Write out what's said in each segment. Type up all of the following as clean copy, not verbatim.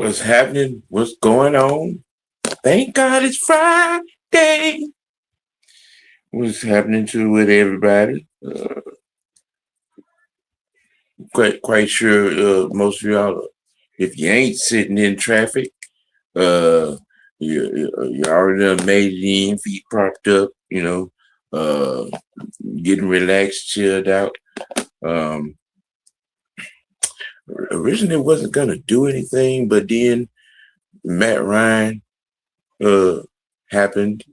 What's happening? What's going on? Thank God it's Friday. What's happening with everybody? Quite sure most of y'all, if you ain't sitting in traffic, uh, you already done made it in, feet propped up, getting relaxed, chilled out. Originally wasn't gonna do anything, but then Matt Ryan happened,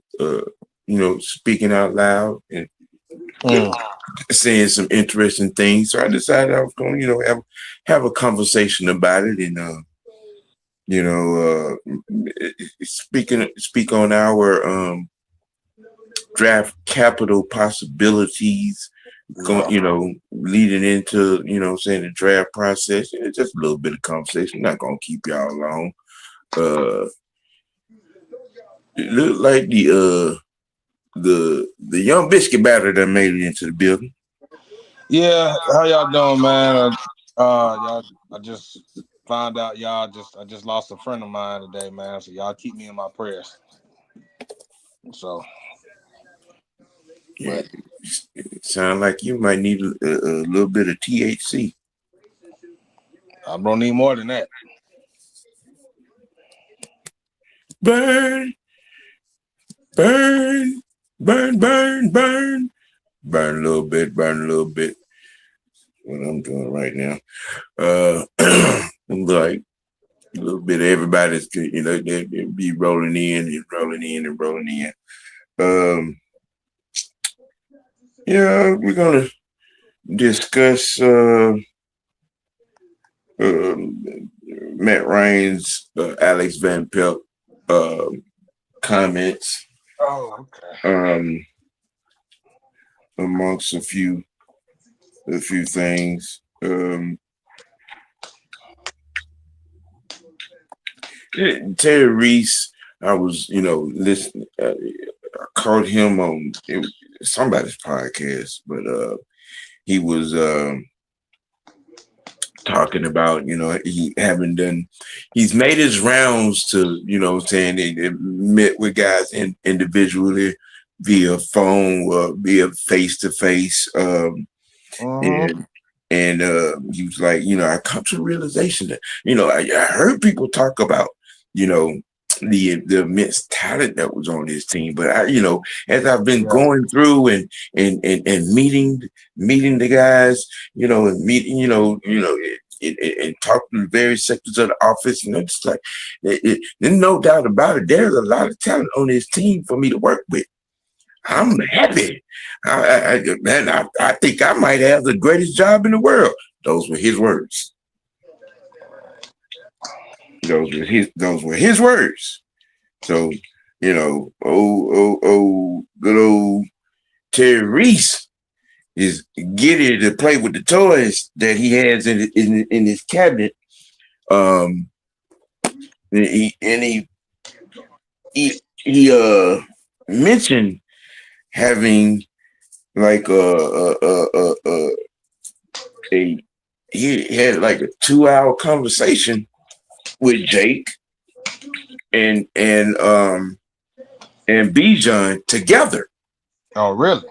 speaking out loud and saying some interesting things. So I decided I was going to, have a conversation about it and, speak on our draft capital possibilities, leading into, saying the draft process. It's just a little bit of conversation. Not going to keep y'all long. It looked like the young biscuit batter that made it into the building. Yeah, how y'all doing, man? Y'all, I just found out I just lost a friend of mine today, man. So y'all keep me in my prayers. So, yeah, it sounds like you might need a little bit of THC. I don't need more than that. Burn, burn, burn, burn, burn, burn a little bit, burn a little bit. What I'm doing right now. Like a little bit of everybody's, they be rolling in and rolling in and rolling in. Yeah, we're gonna discuss Matt Ryan's Alex Van Pelt comments. Oh, okay. Amongst a few things. Terry Reese, I was, listening. I caught him on somebody's podcast, but he was talking about, he's made his rounds to, saying they met with guys individually via phone, via face-to-face. And he was like, I come to the realization that, I heard people talk about, the immense talent that was on this team. But as I've been going through and meeting the guys, and meeting, and talking to various sectors of the office, it's like, there's no doubt about it. There's a lot of talent on this team for me to work with. I'm happy. I think I might have the greatest job in the world. Those were his words. Those were his words. So, good old Terry Reese is giddy to play with the toys that he has in his cabinet. He mentioned having like he had like a 2-hour conversation with Jake and Bijan together. Oh, really?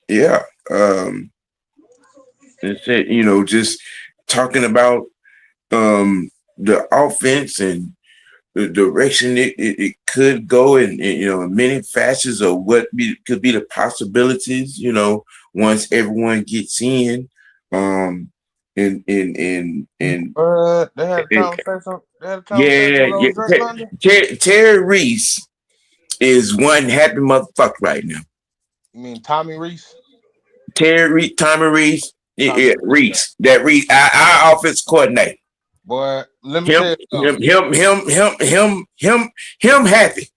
Yeah. It said, just talking about the offense and the direction it could go, and many facets of what could be the possibilities, once everyone gets in. They had a conversation. Terry Reese is one happy motherfucker right now. You mean Tommy Reese? Tommy Reese, Reese. That Reese, our offense coordinator. Boy, let me tell you, him happy.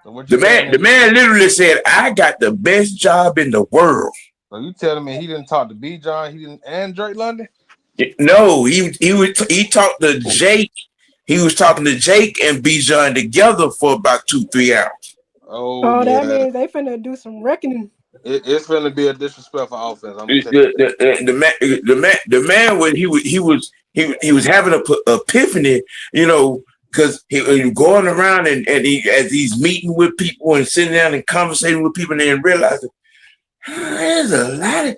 So the man literally said, "I got the best job in the world." So you telling me he didn't talk to Bijan, and Drake London? No, he talked to Jake. He was talking to Jake and Bijan together for about 2-3 hours. Oh, that means they finna do some reckoning. It's finna be a disrespectful offense. I'm the man when he he was having a epiphany, you know, because he was going around and he, as he's meeting with people and sitting down and conversating with people, and then realizing there's a lot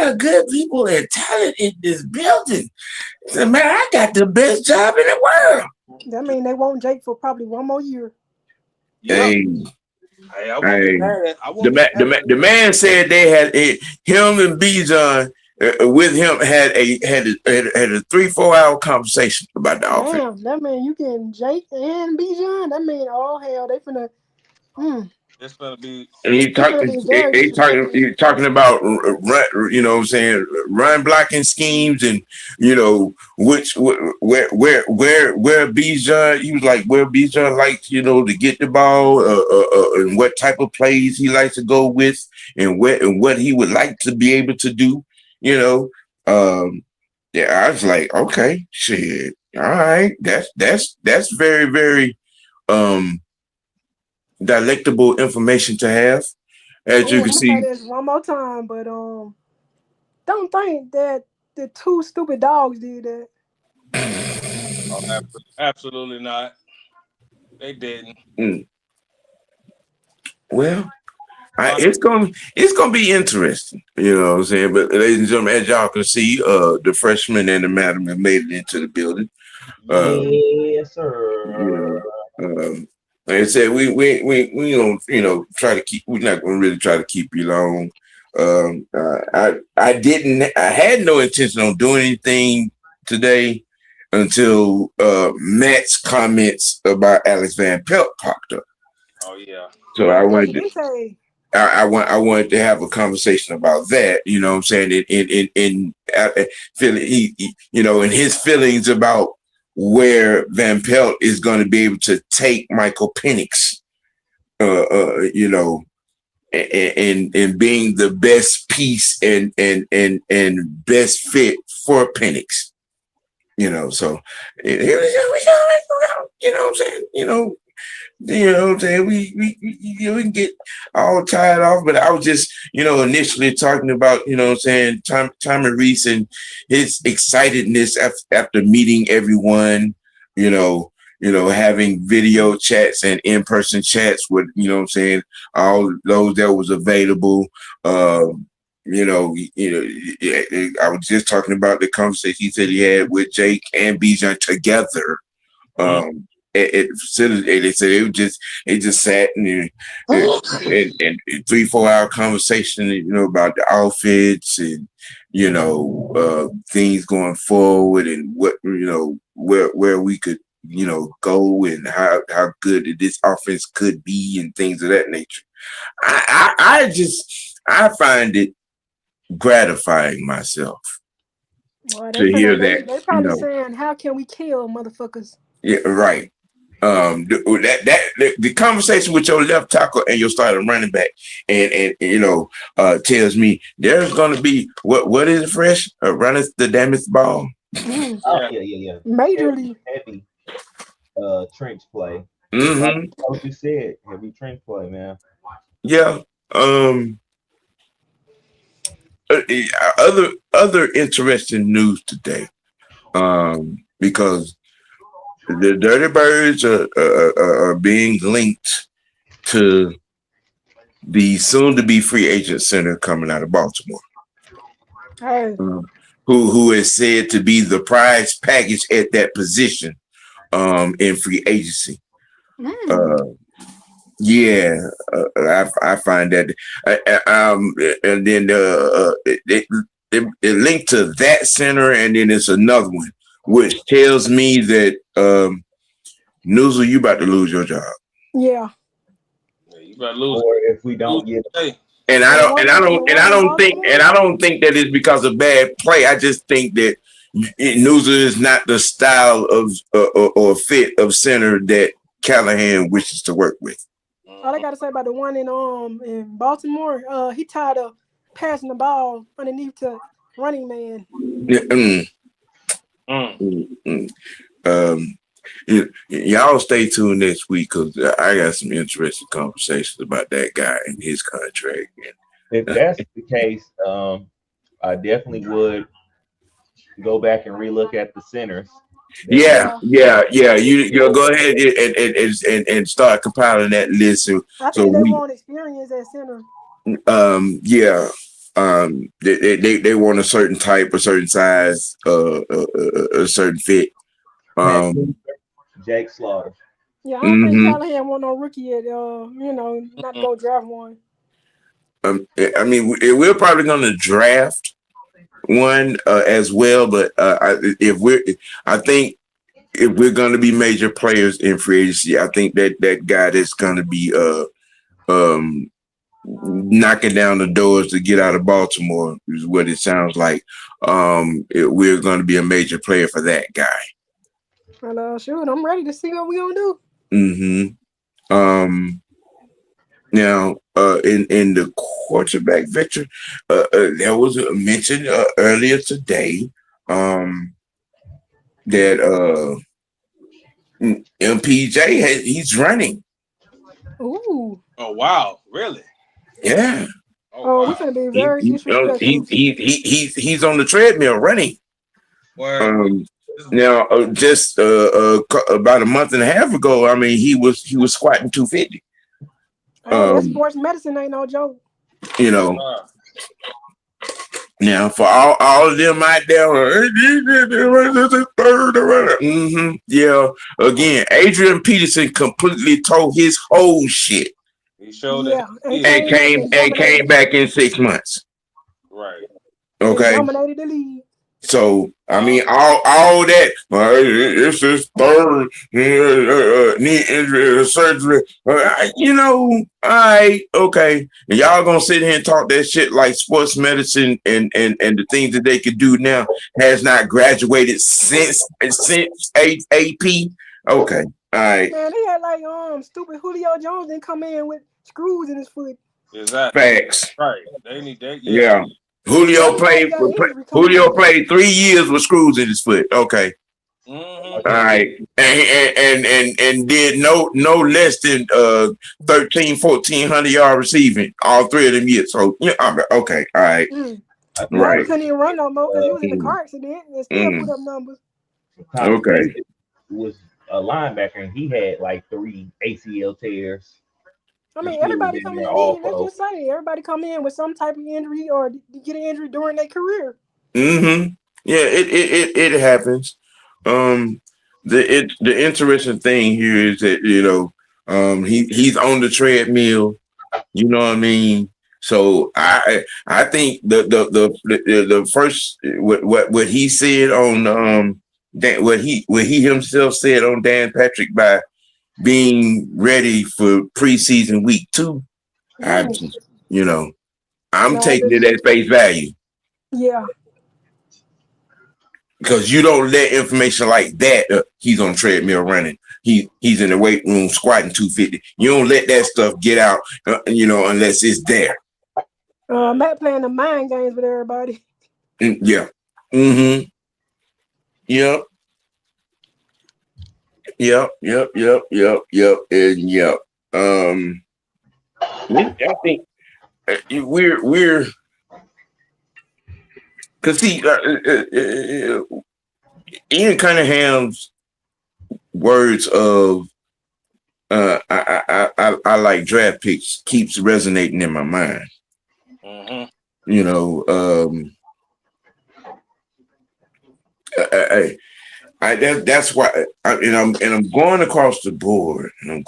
of good people and talent in this building. He said, man, I got the best job in the world. That mean they want Jake for probably one more year. Hey, the man said they had him and Bijan with him had a 3-4 hour conversation about the offense. Damn, that mean you getting Jake and Bijan. That mean all hell they finna. It's gonna be. And he's talking about run, you know what I'm saying, run blocking schemes, and you know where Bijan, he was like where Bijan likes, you know, to get the ball, and what type of plays he likes to go with, and what he would like to be able to do, you know. Yeah, I was like, okay, shit, all right, that's very, very delectable information to have, as you can see. I'm gonna say this one more time, but don't think that the two stupid dogs did that. Oh, absolutely not. They didn't. Well, it's gonna be interesting, you know what I'm saying. But ladies and gentlemen, as y'all can see, the freshman and the madam have made it into the building. Yes, sir. You know, like I said, we don't, you know, we're not gonna really try to keep you long. I had no intention on doing anything today until Matt's comments about Alex Van Pelt popped up. Oh yeah. So I wanted to have a conversation about that, you know what I'm saying, in feeling he, you know, in his feelings about where Van Pelt is going to be able to take Michael Penix, you know, and being the best piece and best fit for Penix, you know. So, you know what I'm saying, you know what I'm saying? We can get all tied off, but I was just, you know, initially talking about, you know what I'm saying, Tommy Reese and his excitedness after meeting everyone, you know, having video chats and in-person chats with, you know what I'm saying, all those that was available. You know, I was just talking about the conversation he said he had with Jake and Bijan together. They said it just sat and 3-4 hour conversation, you know, about the outfits and, you know, things going forward and what, you know, where we could, you know, go and how good this offense could be and things of that nature. I find it gratifying myself to hear that. They probably saying, "How can we kill motherfuckers?" Yeah, right. The conversation with your left tackle and your starting running back, and you know, tells me there's gonna be what is it, fresh? Running the damaged ball. Oh yeah. Majorly heavy trench play. Mm-hmm. Like what you said, heavy trench play, man. Yeah. Other interesting news today, because the Dirty Birds are being linked to the soon-to-be free agent center coming out of Baltimore, who is said to be the prize package at that position in free agency. Yeah, I find that, and then it linked to that center, and then it's another one, which tells me that Noozle, you about to lose your job. Yeah, you about to lose. Or if we don't get it. And I don't think that it's because of bad play. I just think that Noozle is not the style of or fit of center that Callahan wishes to work with. All I gotta say about the one in Baltimore, he tired of passing the ball underneath the running man. Y'all stay tuned next week because I got some interesting conversations about that guy and his contract. If that's the case, I definitely would go back and relook at the centers. Yeah. You go ahead and start compiling that list. I So think they we, want experience at center. yeah, they want a certain type, a certain size, a certain fit. Pat Jake Slaughter. Yeah, I don't think Callahan want no rookie yet. Not to go draft one. I mean, we're probably going to draft one as well, but I think if we're going to be major players in free agency, I think that guy that's going to be knocking down the doors to get out of Baltimore is what it sounds like. We're going to be a major player for that guy. Well, shoot, I'm ready to see what we're gonna do. Now, in the quarterback victory, there was a mention earlier today that MPJ he's running. Ooh. Oh wow, really? Yeah. Oh, we're gonna be very disrespectful. He's on the treadmill running. Now, just about a month and a half ago, I mean, he was squatting 250. That sports medicine ain't no joke. Now for all of them out there, yeah. Again, Adrian Peterson completely tore his whole shit. He showed and came back in 6 months. Right. Okay. Dominated the league. So I mean, all that. It's his third knee injury surgery. All right, okay. And y'all gonna sit here and talk that shit like sports medicine and the things that they could do now has not graduated since AP. Okay, all right. Man, they had like stupid Julio Jones didn't come in with screws in his foot. Exactly. Facts. Right. They need that. Yeah. Julio played 3 years with screws in his foot. Okay. All right. And did no less than 1,400 yard receiving all 3 of them years. So okay. All right. Right. He couldn't even run no more because he was in the car accident and still put up numbers. Okay. Was a linebacker and he had like 3 ACL tears. I mean, everybody come in the league. Let's just say everybody come in with some type of injury or get an injury during their career. Yeah, it happens. The interesting thing here is that he's on the treadmill. You know what I mean? So I think the first what he said on what he himself said on Dan Patrick by being ready for preseason week 2, I'm taking it at face value. Yeah. Because you don't let information like that. He's on the treadmill running. He's in the weight room squatting 250. You don't let that stuff get out, unless it's there. Matt playing the mind games with everybody. Yeah. Yep. And yep. I think we're because see, Ian Cunningham's words of I like draft picks keeps resonating in my mind. That's why I'm going across the board, and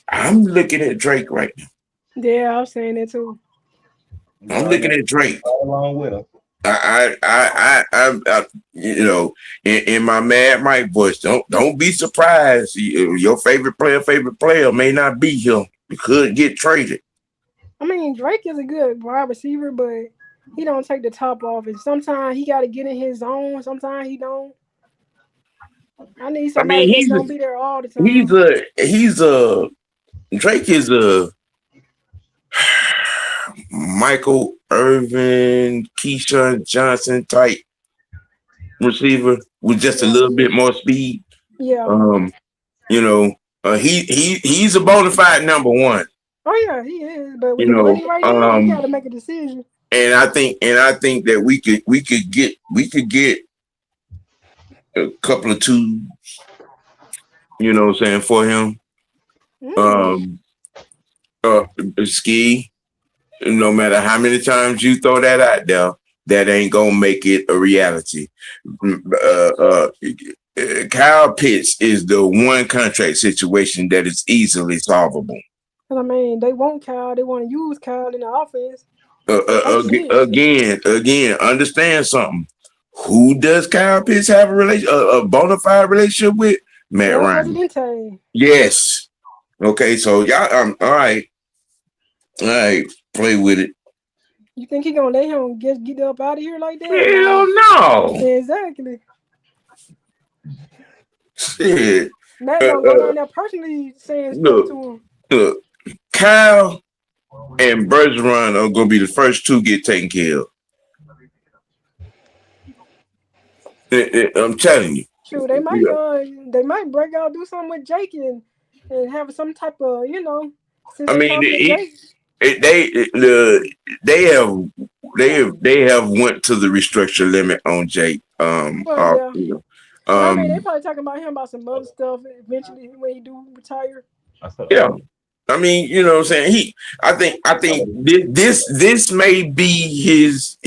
I'm looking at Drake right now. Yeah, I was saying that too. I'm looking at Drake along with him. I in my Mad Mike voice, don't be surprised. Your favorite player may not be here. You could get traded. I mean, Drake is a good wide receiver, but he don't take the top off. And sometimes he got to get in his zone. Sometimes he don't. I need somebody that's gonna be there all the time. Drake is a Michael Irvin, Keyshawn Johnson type receiver with just a little bit more speed. Yeah. He's a bona fide number 1. Oh yeah, he is. But with You the know, money right now, he got to make a decision. and I think that we could get a couple of twos, you know what I'm saying, for him. Mm. Uh, Ski, no matter how many times you throw that out there, that ain't gonna make it a reality. Kyle Pitts is the one contract situation that is easily solvable. I mean, they want Kyle. They want to use Kyle in the offense. Again, understand something. Who does Kyle Pitts have a bona fide relationship with? Matt El Ryan. Presidente. Yes. Okay, so y'all, all right, play with it. You think he gonna let him get up out of here like that? Hell no. Exactly. Shit. Matt gonna go down there personally saying stuff to him. Look, Kyle and Bergeron are gonna be the first two get taken care of. I'm telling you. Sure, they might break out, do something with Jake and have some type of, since I they mean, talking to Jake. they have went to the restructure limit on Jake. I mean, they probably talking about him about some other stuff eventually when he do retire. Yeah. I mean, you know what I'm saying? I think this may be his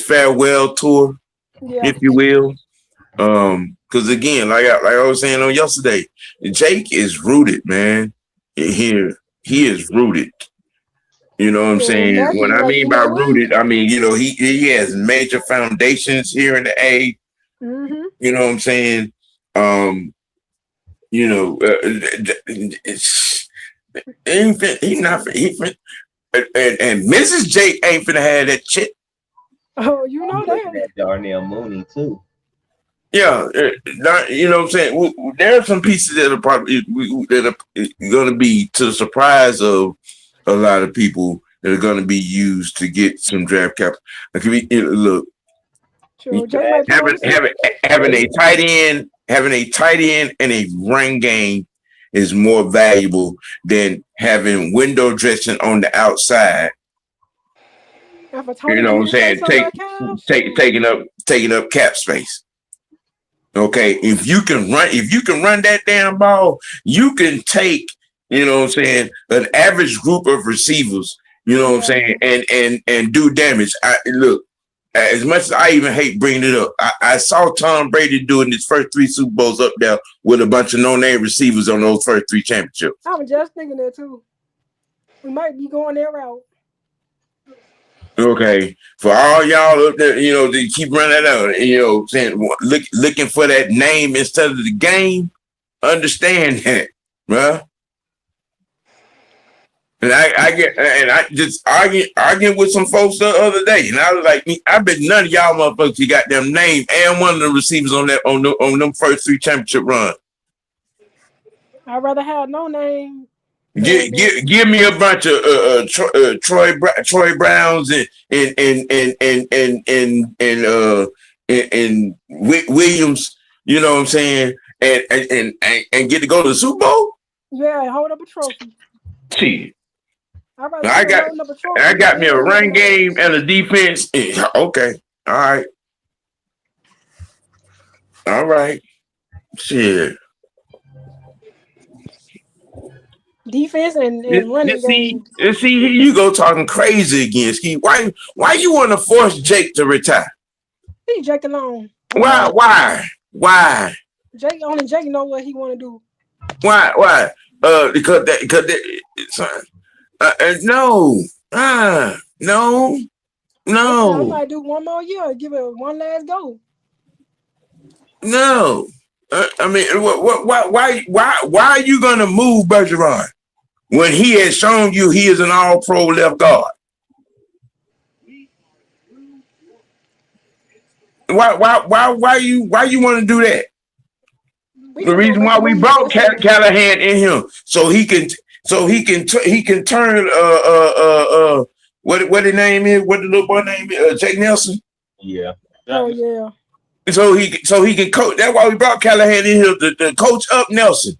farewell tour, if you will. Because again, like I was saying on yesterday, Jake is rooted, man. He is rooted. You know what I'm saying? What I mean by rooted, I mean, he has major foundations here in the A. Mm-hmm. You know what I'm saying? And Mrs. Jake ain't finna have that shit. Oh, you know that Darnell Mooney too. Yeah, you know what I'm saying. There are some pieces that are probably going to be to the surprise of a lot of people that are going to be used to get some draft capital. Look, having a tight end and a run game is more valuable than having window dressing on the outside. You know what I'm saying? Taking up cap space. Okay, if you can run that damn ball, you can take, you know what I'm saying, an average group of receivers, you know what I'm saying, and do damage. Look, as much as I even hate bringing it up, I saw Tom Brady doing his first 3 Super Bowls up there with a bunch of no-name receivers on those first 3 championships. I was just thinking that too. We might be going that route. Okay, for all y'all up there, to keep running that out, saying looking for that name instead of the game, understand that, bro. And I just arguing with some folks the other day, and I was like, I bet none of y'all motherfuckers you got them name and one of the receivers on them first 3 championship runs. I'd rather have no name. Give me a bunch of Troy Browns and Williams, you know what I'm saying, and get to go to the Super Bowl. Yeah, hold up a trophy. Gee, I got me a run game and a defense. Okay, all right, shit. Defense and running game. See, here you go talking crazy again, Ski. Why you want to force Jake to retire? Leave Jake alone. Why? Jake know what he want to do. Why? Because no. I might do one more year. Give it one last go. No. I mean, why are you gonna move Bergeron when he has shown you he is an all-pro left guard? Why you want to do that? The reason why we brought Callahan in him so he can turn what his name is, what the little boy name is, Jake Nelson. Yeah. Oh yeah. So he can coach. That's why we brought Callahan in here to coach up Nelson.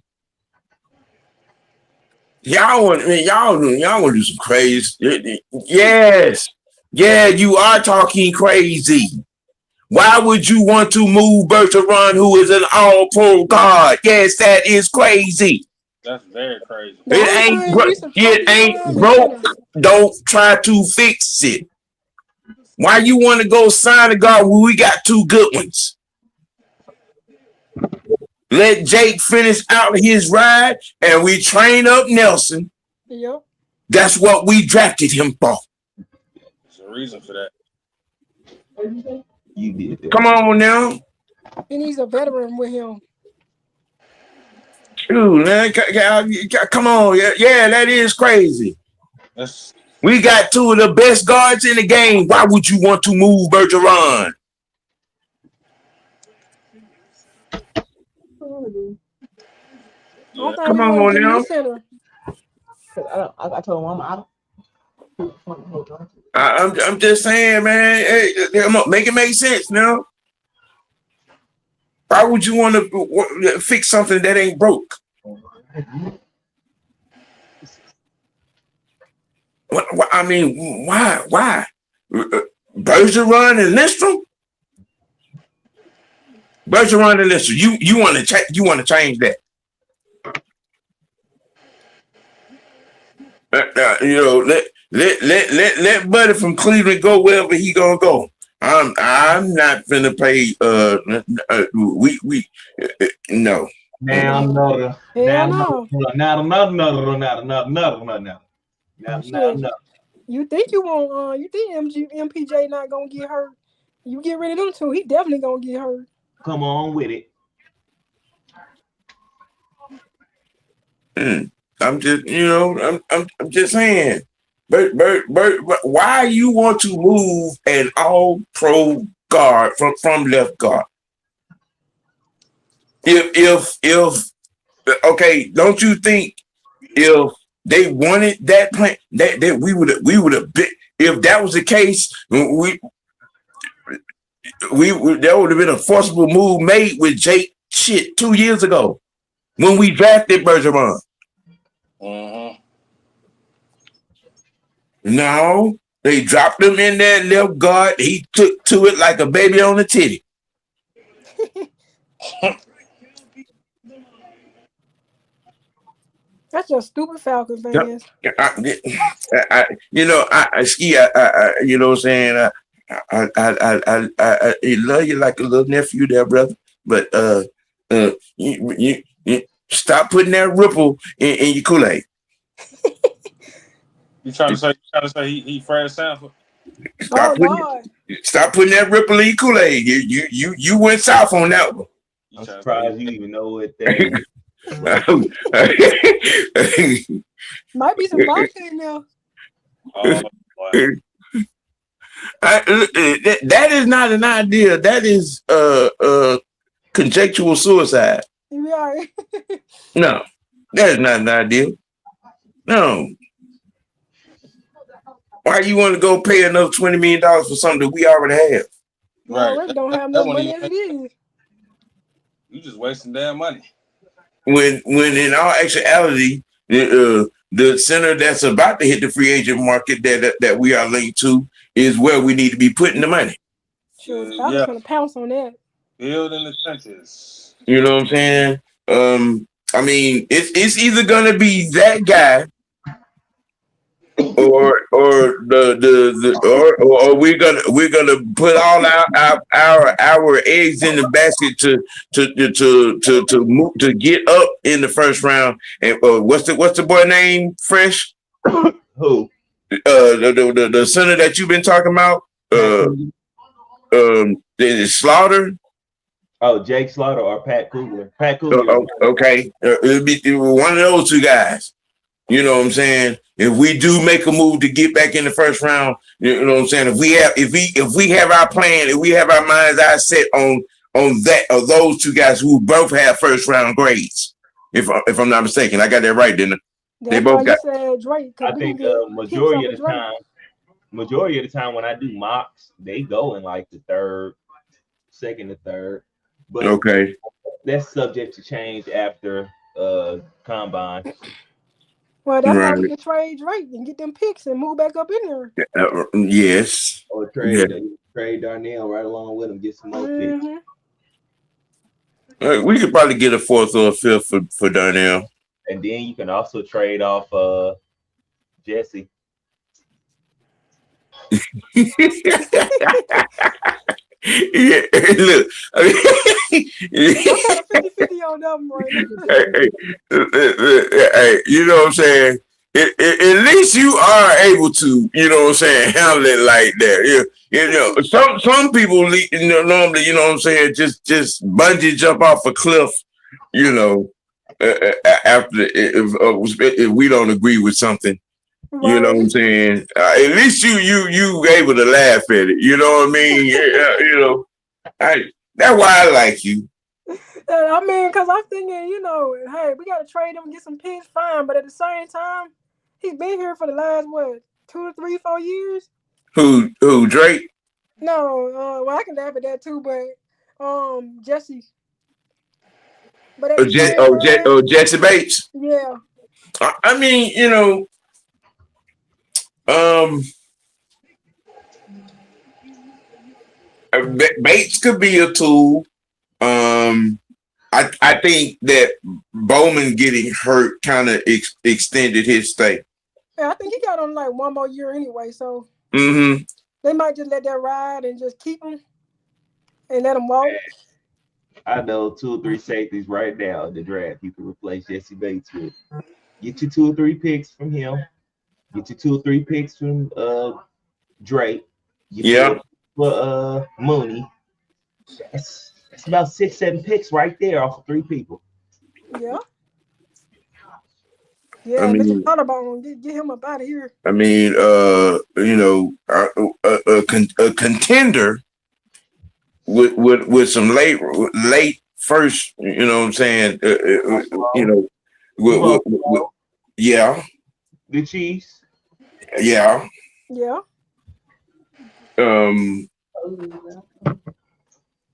Y'all want to do some crazy. Yes. Yeah, you are talking crazy. Why would you want to move Bergeron, who is an all-pro guard? Yes, that is crazy. That's very crazy. The only time we It subtracted ain't Ron is broke. center. Don't try to fix it. Why you want to go sign a guard when we got two good ones? Let Jake finish out his ride, and we train up Nelson. Yep. That's what we drafted him for. There's a reason for that. You did that. Come on now. He needs a veteran with him. Dude, man, come on. Yeah, that is crazy. We got two of the best guards in the game. Why would you want to move Bergeron? I thought Come we want on to give now. you center. I told him I'm out. I'm just saying, man. Hey, make it make sense now. Why would you want to fix something that ain't broke? I mean, why? Bergeron and Lindstrom? Bergeron and Lindstrom. You want to change that? Let Buddy from Cleveland go wherever he gonna go. I'm not finna pay. No. Now another. Hell Now. You think you want? You think MPJ not gonna get hurt? You get rid of them two, he definitely gonna get hurt. Come on with it. I'm just, I'm just saying. But why you want to move an all-pro guard from left guard? If okay, don't you think if they wanted that plan that we would have been, if that was the case, there would have been a forcible move made with Jake 2 years ago when we drafted Bergeron. No, they dropped him in that left guard. He took to it like a baby on a titty. That's just stupid Falcons fans. You know what I'm saying? I love you like a little nephew there, brother. But you stop putting that ripple in your Kool-Aid. You trying to say he Fred Sanford? Stop putting that ripple in your Kool-Aid. You went south on that one. I'm surprised you even know what that is. Might be some vodka in there. That is not an idea. That is conjectural suicide. Right. No, that is not an idea. No. Why you want to go pay another $20 million for something that we already have? Right. We already don't have no money as it is. You just wasting damn money. When in all actuality, the center that's about to hit the free agent market that we are linked to is where we need to be putting the money. Sure, I was gonna pounce on that. Build in the trenches. You know what I'm saying? I mean, it's either gonna be that guy, or we're gonna put all our eggs in the basket to move to get up in the first round. And what's the boy name? Fresh? Who? The center that you've been talking about. Slaughter. Oh, Jake Slaughter or Pat Coogler. Pat Coogler. Okay, it'll be one of those two guys. You know what I'm saying? If we do make a move to get back in the first round, you know what I'm saying? If we have our plan, if we have our minds set on that, of those two guys who both have first round grades, if I'm not mistaken, I got that right, didn't I? They both got. Drake, I think majority of the time when I do mocks, they go in like the second to third. But okay, that's subject to change after combine. Well, that's why Right. we can trade Drake and get them picks and move back up in there. Yes. Or Yeah. trade Darnell right along with him, get some more picks. We could probably get a fourth or a fifth for Darnell. And then you can also trade off Jesse. Yeah, look. I'm kind of 50-50 on them right now. Hey, you know what I'm saying? At least you are able to, you know what I'm saying, handle it like that. You know, some people, normally, you know what I'm saying, just bungee jump off a cliff, you know, after if we don't agree with something. You know what I'm saying? At least you able to laugh at it. You know what I mean? You know, that's why I like you. I mean, because I'm thinking, you know, hey, we got to trade him and get some picks, fine. But at the same time, he's been here for the last, 2 to 3, 4 years? Who, Drake? No, well, I can laugh at that too, but Jesse. But at the same time, Jesse Bates? Yeah. I mean, you know, Bates could be a tool. I think that Bowman getting hurt kind of extended his stay. Yeah, I think he got on like 1 more year anyway, so they might just let that ride and just keep him and let him walk. I know 2 or 3 safeties right now in the draft you can replace Jesse Bates with. Get you 2 or 3 picks from him. Get you 2 or 3 picks from Drake. For Mooney. That's about 6, 7 picks right there off of 3 people. Yeah. Yeah, I mean, Mr. Potterbone, get him up out of here. I mean, you know, a contender with some late first, you know what I'm saying? You know, yeah. The Chiefs. Yeah. Yeah.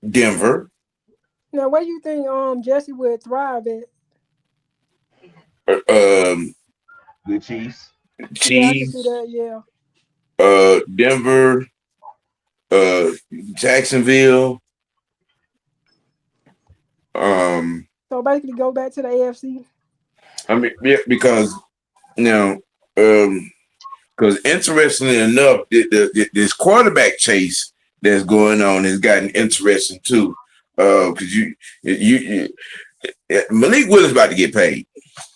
Denver. Now, where do you think Jesse would thrive at? The Chiefs. Yeah, I can see that. Yeah. Denver. Jacksonville. So basically, go back to the AFC. I mean, yeah, because now, because interestingly enough, this quarterback chase that's going on has gotten interesting too. Because you Malik Willis about to get paid.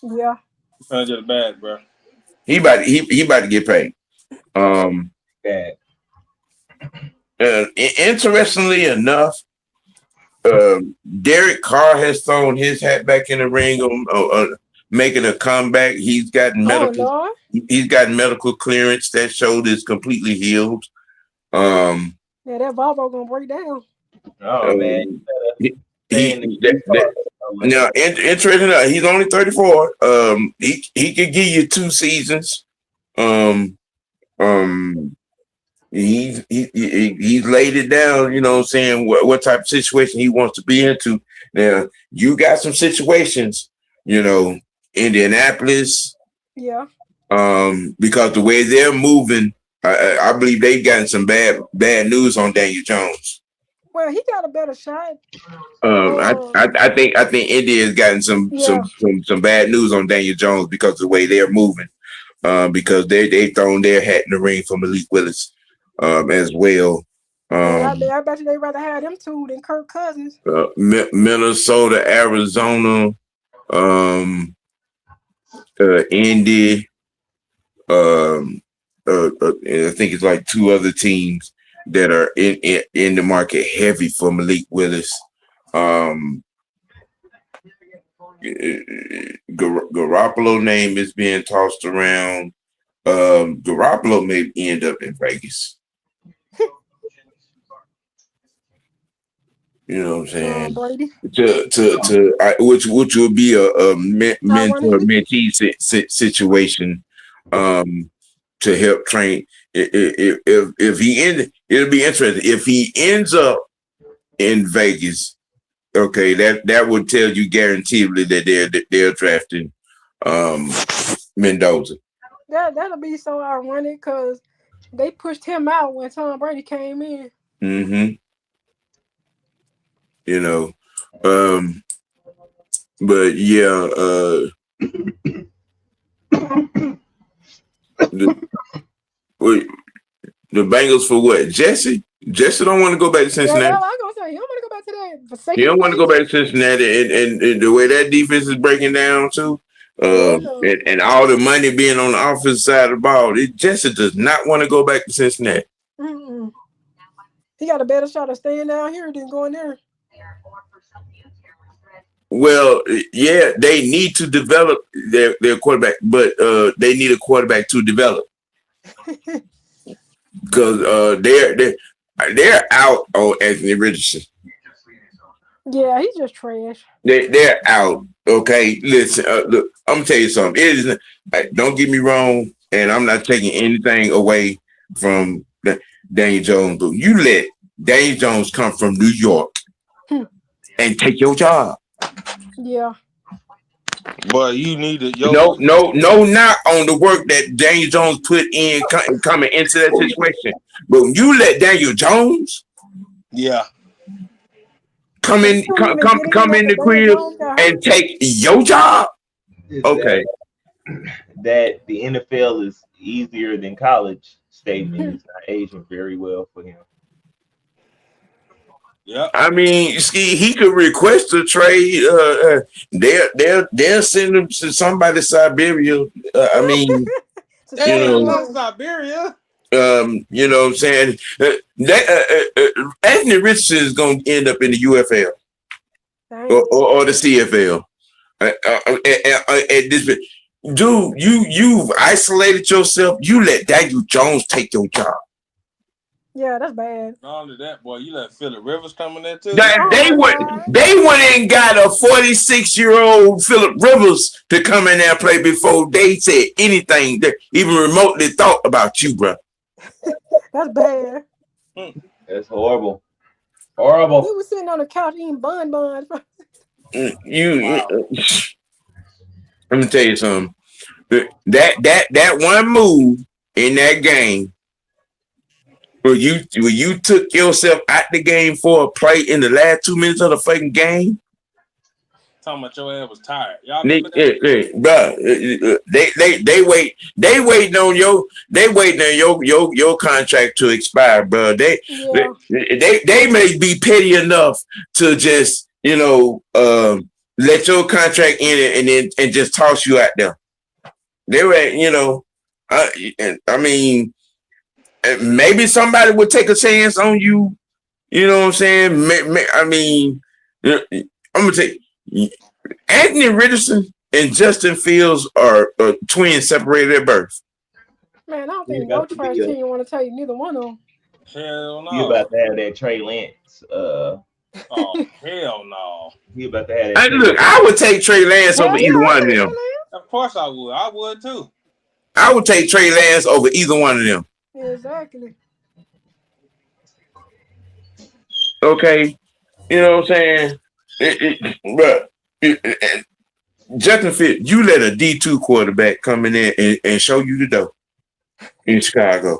Yeah. Trying to get a bag, bro. He about to get paid. Bad. Interestingly enough, Derek Carr has thrown his hat back in the ring on making a comeback. He's gotten medical. He's gotten medical clearance that showed is completely healed. Yeah, that Volvo gonna break down. Oh man. Now, interesting. He's only 34. He could give you 2 seasons. He's laid it down. You know what I'm saying? What type of situation he wants to be into. Now, you got some situations. You know, Indianapolis. Yeah. Because the way they're moving, I believe they've gotten some bad news on Daniel Jones. Well, he got a better shot. I think India has gotten some bad news on Daniel Jones because of the way they're moving. Because they've thrown their hat in the ring for Malik Willis as well. I bet you they'd rather have them 2 than Kirk Cousins. Minnesota, Arizona, Indy. I think it's like 2 other teams that are in the market heavy for Malik Willis. Garoppolo name is being tossed around. Garoppolo may end up in Vegas. You know what I'm saying? Brady. Which would be a mentor-mentee situation to help train. If he it'll be interesting. If he ends up in Vegas, okay, that would tell you guaranteedly that they're drafting Mendoza. That'll be so ironic because they pushed him out when Tom Brady came in. Mm-hmm. You know, but yeah, wait, the Bengals for what? Jesse? Jesse don't want to go back to Yeah, Cincinnati. I'm gonna say he don't want to go back to that He forsaken don't want to go place. back to Cincinnati, and the way that defense is breaking down too, Yeah, no. and all the money being on the offensive side of the ball, Jesse does not want to go back to Cincinnati. Mm-mm. He got a better shot of staying down here than going there. Well, yeah, they need to develop their quarterback, but they need a quarterback to develop because they're out on Anthony Richardson. Yeah, he's just trash. They're out. Okay, listen. Look, I'm gonna tell you something. It is. Don't get me wrong, and I'm not taking anything away from Daniel Jones. But you let Daniel Jones come from New York and take your job. Yeah. But you need to No, not on the work that Daniel Jones put in coming into that situation. But when you let Daniel Jones, come in the crib and take your job, okay. That the NFL is easier than college statement is not aging very well for him. Yeah, I mean, he could request a trade. They'll send him to somebody Siberia. I mean, Siberia. You know what I'm saying? Anthony Richardson is going to end up in the UFL or the CFL. Dude, you've isolated yourself. You let Daniel Jones take your job. Yeah, that's bad. Not only that, boy, you let Phillip Rivers come in there too. They went and got a 46-year-old Phillip Rivers to come in there and play before they said anything that even remotely thought about you, bro. That's bad. That's horrible. Horrible. He was sitting on the couch eating bonbons. Wow. Let me tell you something. That one move in that game where you took yourself out the game for a play in the last 2 minutes of the fucking game. Talking about your ass was tired. Y'all bro, they waiting on your contract to expire, bro. They may be petty enough to just let your contract in and just toss you out there. They were, I mean, maybe somebody would take a chance on you. You know what I'm saying? I mean, I'm gonna take Anthony Richardson and Justin Fields are twins separated at birth. Man, I don't think no trash team want to tell you neither one of them. Hell no. You about to have that Trey Lance. Oh hell no. He about to have that. Look, I would take Trey Lance over either one of them. Of course I would. I would too. I would take Trey Lance over either one of them. Exactly. Okay, you know what I'm saying? Justin Fields, you let a D2 quarterback come in there and show you the door in Chicago.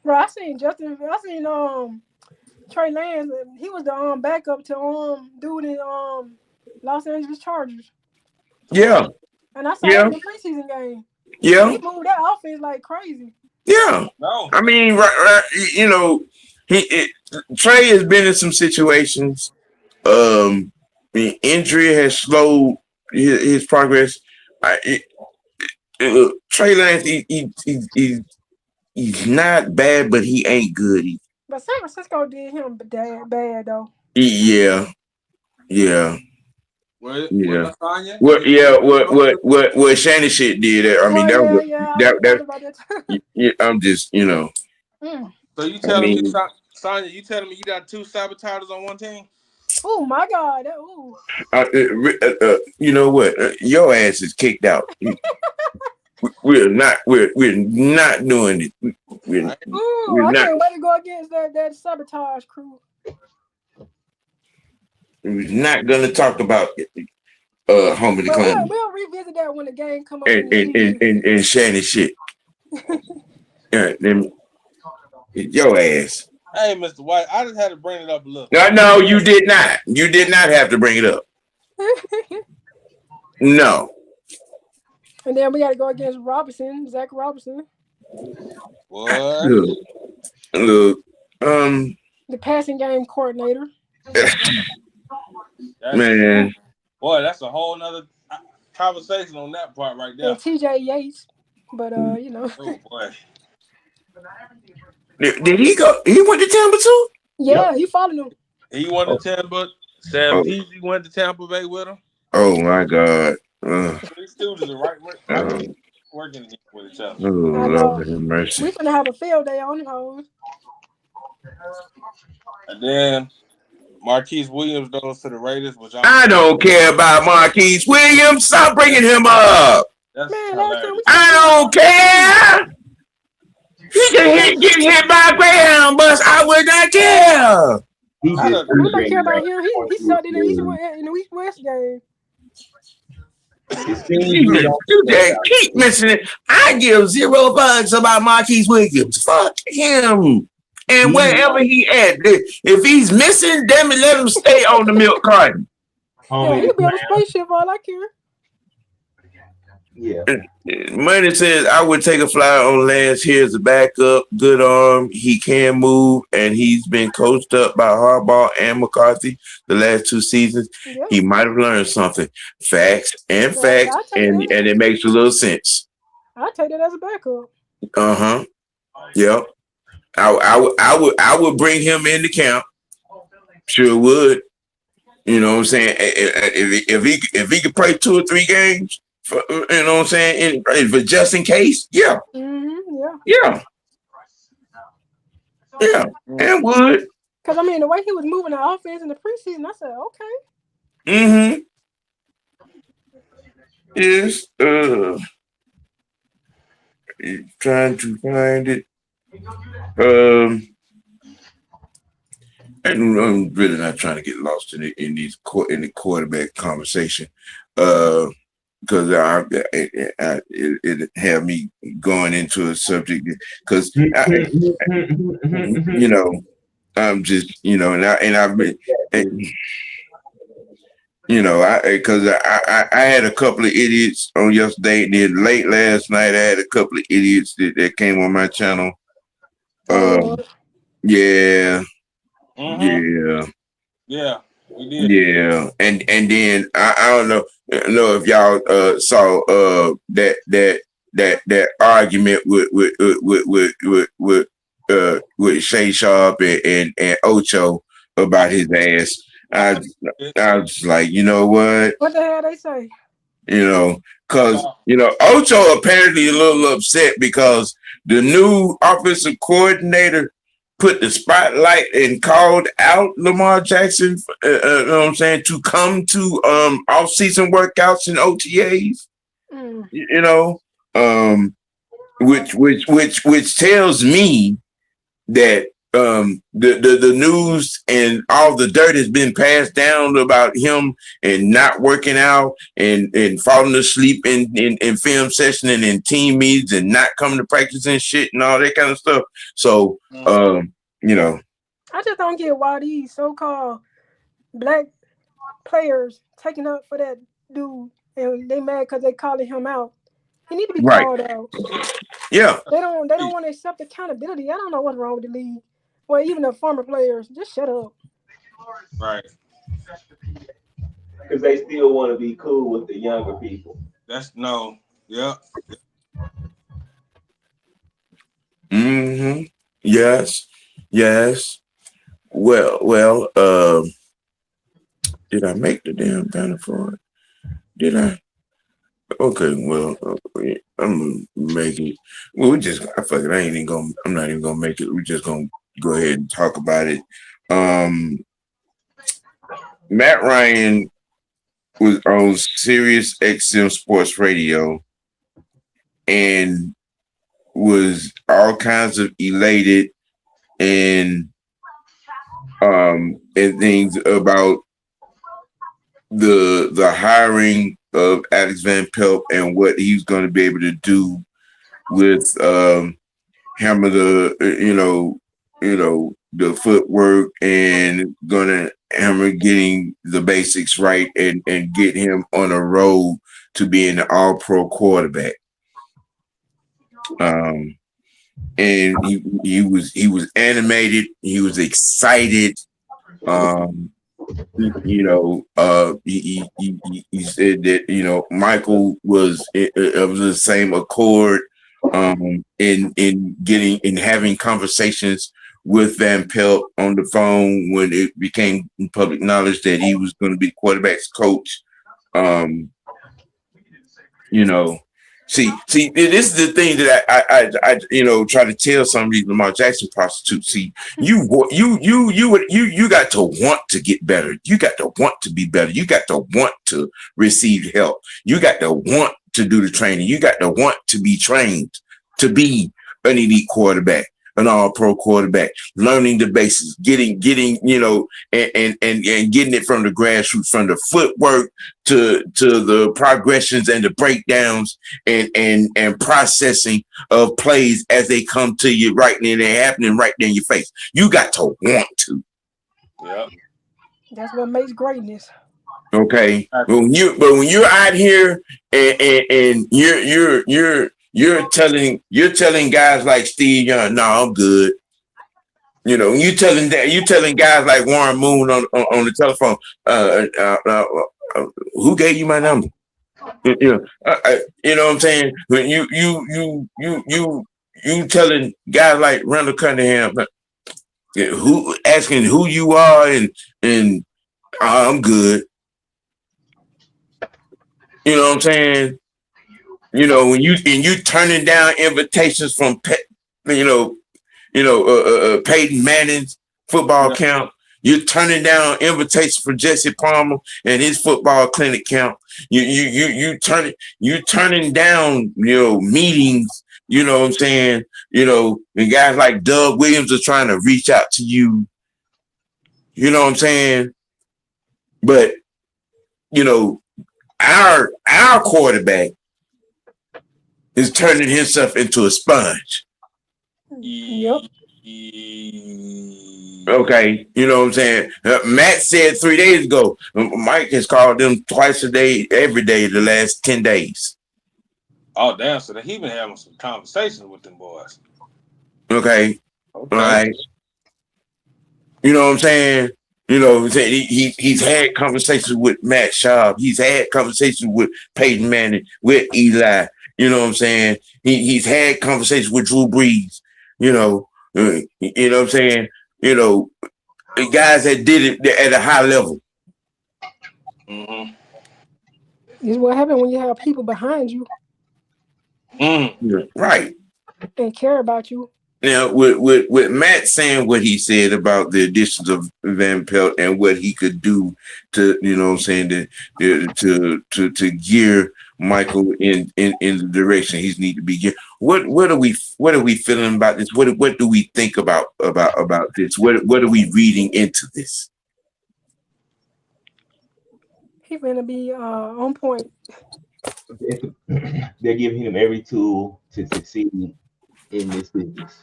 Bro, I seen Trey Lance. He was the backup to dude in Los Angeles Chargers. Yeah. And I saw him in the preseason game. Yeah. He moved that offense like crazy. Yeah. No. I mean, Trey has been in some situations. Injury has slowed his progress. Trey Lance, he's not bad, but he ain't good. But San Francisco did him bad though. Yeah. What Shannon shit did. I mean, I'm just, So you telling me, Sonya, you telling me you got two saboteurs on one team? Oh my God! You know what? Your ass is kicked out. We're not doing it. I can't wait to go against that sabotage crew. We're not gonna talk about it. Home of the But Clan we'll revisit that when the game come on in the TV. and Shannon shit. Them, your ass. Hey, Mr. White, I just had to bring it up a little. No, you did not. You did not have to bring it up. No. And then we got to go against Zach Robinson. What? Look. The passing game coordinator. Man. Boy, that's a whole nother conversation on that part right there. And TJ Yates. But, you know. Oh, boy. Did he go? He went to Tampa too? Yeah, he followed him. He went to Tampa. Sam Peasy went to Tampa Bay with him. Oh, my God. These students are right working with each other. Oh, Lord have mercy. We're going to have a field day on the hoes. And then Marquise Williams goes to the Raiders, which I don't care about Marquise Williams. Stop bringing him up. That's Man, I don't care. He can get hit by a Greyhound bus. I would not care. He I don't care about him. He sucked in the East-West game. You can't keep missing it. I give zero fucks about Marquise Williams. Fuck him. And wherever he at, if he's missing, damn it, let him stay on the milk carton. Yeah, he'll be on a spaceship, all I care. Yeah. Money says I would take a flyer on Lance. Here's a backup, good arm. He can move, and he's been coached up by Harbaugh and McCarthy the last 2 seasons. Yeah. He might have learned something. Facts, and it makes a little sense. I'll take that as a backup. Yep. I would bring him into camp. Sure would. You know what I'm saying? If he could play 2 or 3 games. For, you know what I'm saying? For just in case, yeah. Yeah, and would. Because, I mean, the way he was moving the offense in the preseason, I said, okay. Yes, trying to find it. I'm really not trying to get lost in the quarterback conversation. Because it had me going into a subject because you know I'm just I had a couple of idiots on yesterday, and then late last night I had a couple of idiots that came on my channel. Yeah, we did. Yeah, and then I don't know if y'all saw that argument with Shay Sharp and Ocho about his ass. I was like, you know what? What the hell they say? Because Ocho apparently a little upset because the new offensive coordinator put the spotlight and called out Lamar Jackson, you know what I'm saying, to come to off-season workouts and OTAs, which tells me that the news and all the dirt has been passed down about him and not working out and falling asleep in film session and in team meetings and not coming to practice and shit and all that kind of stuff. So, I just don't get why these so-called black players taking up for that dude and they mad because they calling him out. He need to be called out. Yeah. They don't want to accept accountability. I don't know what's wrong with the league. Well, even the former players, just shut up. Right. Because they still want to be cool with the younger people. Yeah. Yes. Well, did I make the damn banner for it? Did I? Okay, well, I'm gonna make it. Well, fuck it. I'm not even gonna make it. We're just gonna go ahead and talk about it. Matt Ryan was on Sirius XM Sports Radio and was all kinds of elated and things about the hiring of Alex Van Pelt and what he's going to be able to do with Hammer the footwork and gonna Hammer getting the basics right and get him on a road to being an all-pro quarterback. And he was animated, he was excited. He said that Michael was of the same accord in having conversations with Van Pelt on the phone when it became public knowledge that he was going to be quarterback's coach. See, this is the thing that I try to tell some of these Lamar Jackson prostitutes. See, you got to want to get better. You got to want to be better. You got to want to receive help. You got to want to do the training. You got to want to be trained to be an elite quarterback, an all-pro quarterback, learning the basics, getting and getting it from the grassroots, from the footwork to the progressions and the breakdowns and processing of plays as they come to you right now, they're happening right there in your face. You got to want to. Yeah. That's what makes greatness. Okay. When you're out here and you're telling guys like Steve Young, no, I'm good. You're telling guys like Warren Moon on the telephone, who gave you my number? You know what I'm saying? When you telling guys like Randall Cunningham, who asking who you are and I'm good. You know what I'm saying? When you turning down invitations from Peyton Manning's football camp, you're turning down invitations for Jesse Palmer and his football clinic camp. You turning down meetings. You know what I'm saying? And guys like Doug Williams are trying to reach out to you. You know what I'm saying? But our quarterback is turning himself into a sponge. Yep. Okay, you know what I'm saying? Matt said 3 days ago, Mike has called them twice a day, every day, the last 10 days. Oh, damn. So he been having some conversations with them boys. Okay. All right. You know what I'm saying? He's had conversations with Matt Schaub. He's had conversations with Peyton Manning, with Eli. You know what I'm saying? He's had conversations with Drew Brees. You know what I'm saying? The guys that did it at a high level. Mm-hmm. This is what happens when you have people behind you. Right. And care about you. Now, with Matt saying what he said about the additions of Van Pelt and what he could do to, to gear Michael in the direction he's need to be geared. What are we feeling about this? What do we think about this? What are we reading into this? He's gonna be on point. They're giving him every tool to succeed in this business.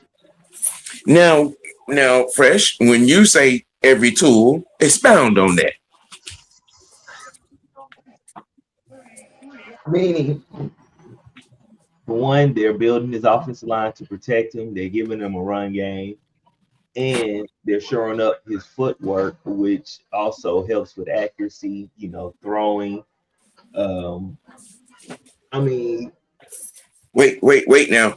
Now, Fresh, when you say every tool, expound on that. Meaning, for one, they're building his offensive line to protect him. They're giving him a run game. And they're shoring up his footwork, which also helps with accuracy, throwing. Wait now.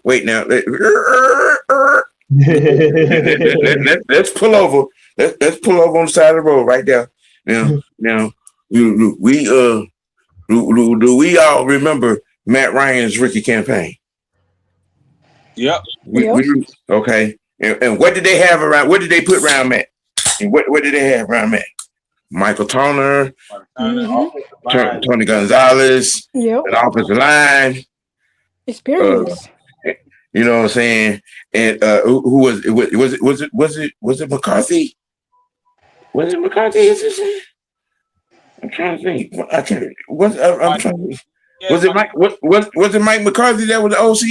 Let's pull over. Let's pull over on the side of the road right there. Now, do we all remember Matt Ryan's rookie campaign? Yep. Okay. And what did they have around? What did they put around Matt? And what did they have around Matt? Michael Turner, Tony Gonzalez, an offensive line, experience. You know what I'm saying? And who was it McCarthy? Was it McCarthy? I'm trying to think. I can't. I'm trying to. Yeah, Was it Mike? Was it Mike McCarthy that was the OC?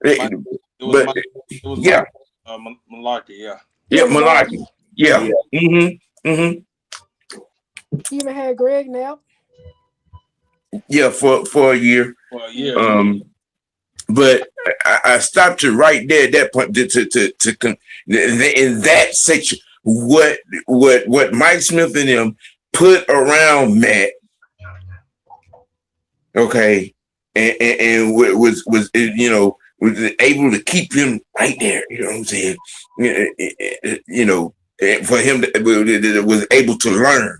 It was But Mike. It was yeah, Mike Malarkey. Yeah. yeah, Yeah, Malarkey. Yeah. Yeah. Mm-hmm. He even had Greg now. Yeah, for a year. For a year. But I stopped to right there at that point in that section. What Mike Smith and them put around Matt, okay, and was was able to keep him right there. You know what I'm saying? For him to was able to learn.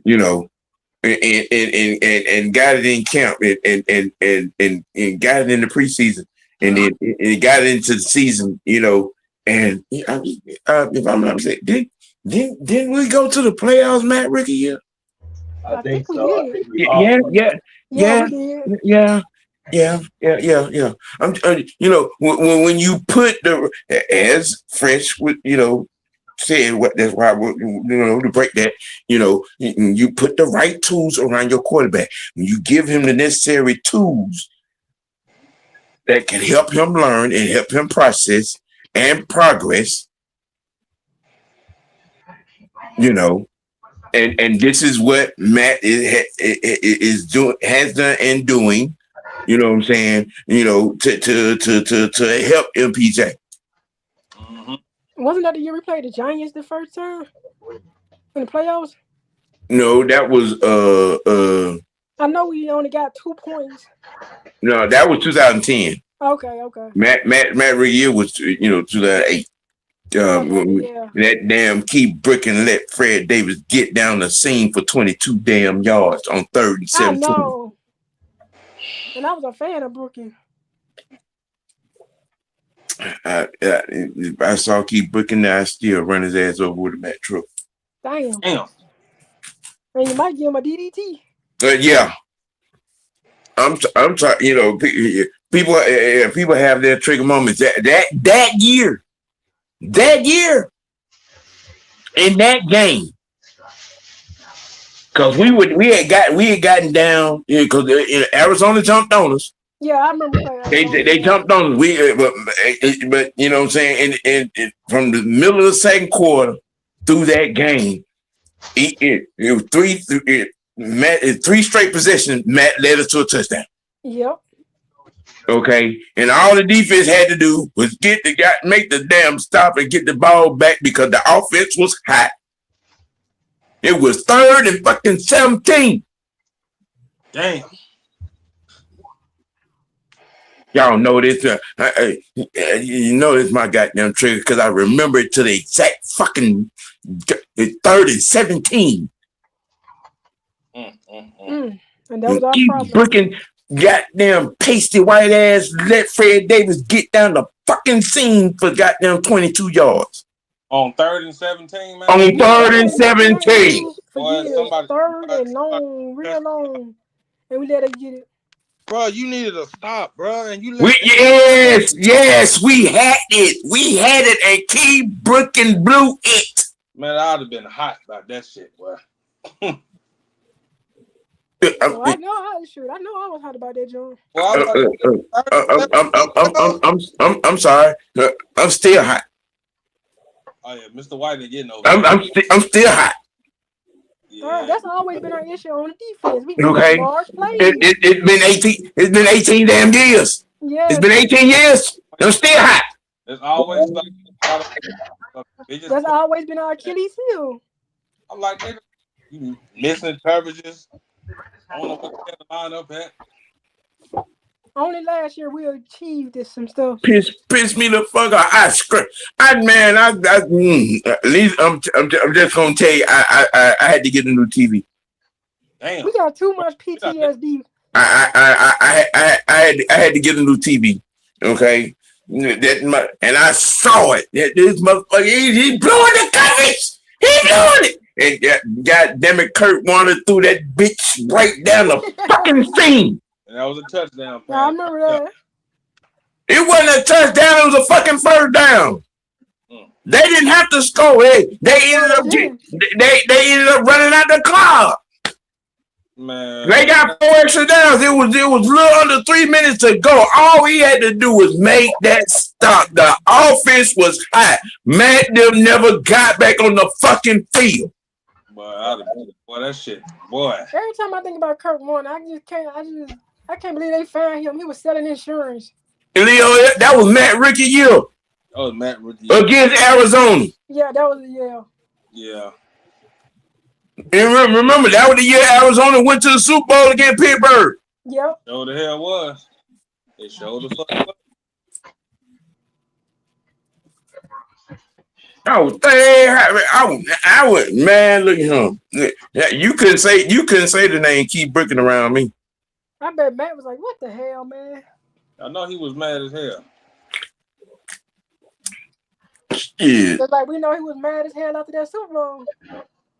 You know. And got it in camp and got it in the preseason and then and got it into the season, and if I'm not mistaken, didn't we go to the playoffs, Matt, rookie year? I think we so. did. We we Yeah. I'm when you put as French with said what that's why to break that, you put the right tools around your quarterback. When you give him the necessary tools that can help him learn and help him process and progress, and this is what Matt is doing, has done and doing, you know what I'm saying, to help MPJ. Wasn't that the year we played the Giants the first time in the playoffs? No, that was I know we only got 2 points. No, that was 2010. Okay. Matt Regier was 2008. That damn Keith Bricken let Fred Davis get down the seam for 22 damn yards on 3rd and 17. I know. And I was a fan of Brooklyn. I saw Keith Bricken, I still run his ass over with a Matt truck. Damn. And you might give him a DDT. Yeah. I'm trying. People have their trigger moments. That year, in that game, because we had gotten down because Arizona jumped on us. Yeah, I remember playing. They jumped on us. But you know what I'm saying. And from the middle of the second quarter through that game, it was three straight possessions. Matt led us to a touchdown. Yep. Okay, and all the defense had to do was make the damn stop and get the ball back because the offense was hot. It was 3rd and fucking 17. Damn. Y'all know this. You know this my goddamn trigger because I remember it to the exact fucking 3rd and 17. And that was our problem. Freaking goddamn pasty white ass let Fred Davis get down the fucking seam for goddamn 22 yards. On 3rd and 17, man. On 3rd and 17. For years, 3rd and long, real long, and we let it get it. Bro, you needed to stop, bro, and you. Yes, we had it, and Keith Brooklyn blew it. Man, I'd have been hot about that shit, boy. I know I was hot about that, John. Well, I'm sorry. I'm still hot. Oh yeah, Mr. White ain't getting over. I'm still hot. Yeah. That's always been our issue on the defense. We Okay. large plays. It's been 18 damn years. Yeah. It's been 18 years. I'm still hot. There's always That's always been our Achilles heel. I'm like, nigga, you missing coverages. I don't know what kind of line up at. Only last year we achieved some stuff. Piss me the fuck off. At least I'm just gonna tell you, I had to get a new TV. Damn. We got too much PTSD. I had to get a new TV. Okay, and I saw it. This motherfucker, he blowing the coverage. He blowing it. And God damn it, Kurt Warner threw that bitch right down the fucking seam. And that was a touchdown. I remember that. It wasn't a touchdown. It was a fucking 3rd down. They didn't have to score. They ended up running out the clock. Man, they got 4 extra downs. It was a little under 3 minutes to go. All he had to do was make that stop. The offense was hot. Matt them never got back on the fucking field. Boy, that shit, boy. Every time I think about Kurt Warner, I can't believe they found him. He was selling insurance. Leo, that was Matt Ricky year. That was Matt Ricky against Arizona. Yeah, that was Yeah. And remember, that was the year Arizona went to the Super Bowl against Pittsburgh. Yep. Sure the hell was. It showed the fuck was. I would, man. Look at him. You couldn't say the name Keith Bricking around me. I bet Matt was like, "What the hell, man?" I know he was mad as hell. Yeah. But like we know he was mad as hell after that Super Bowl.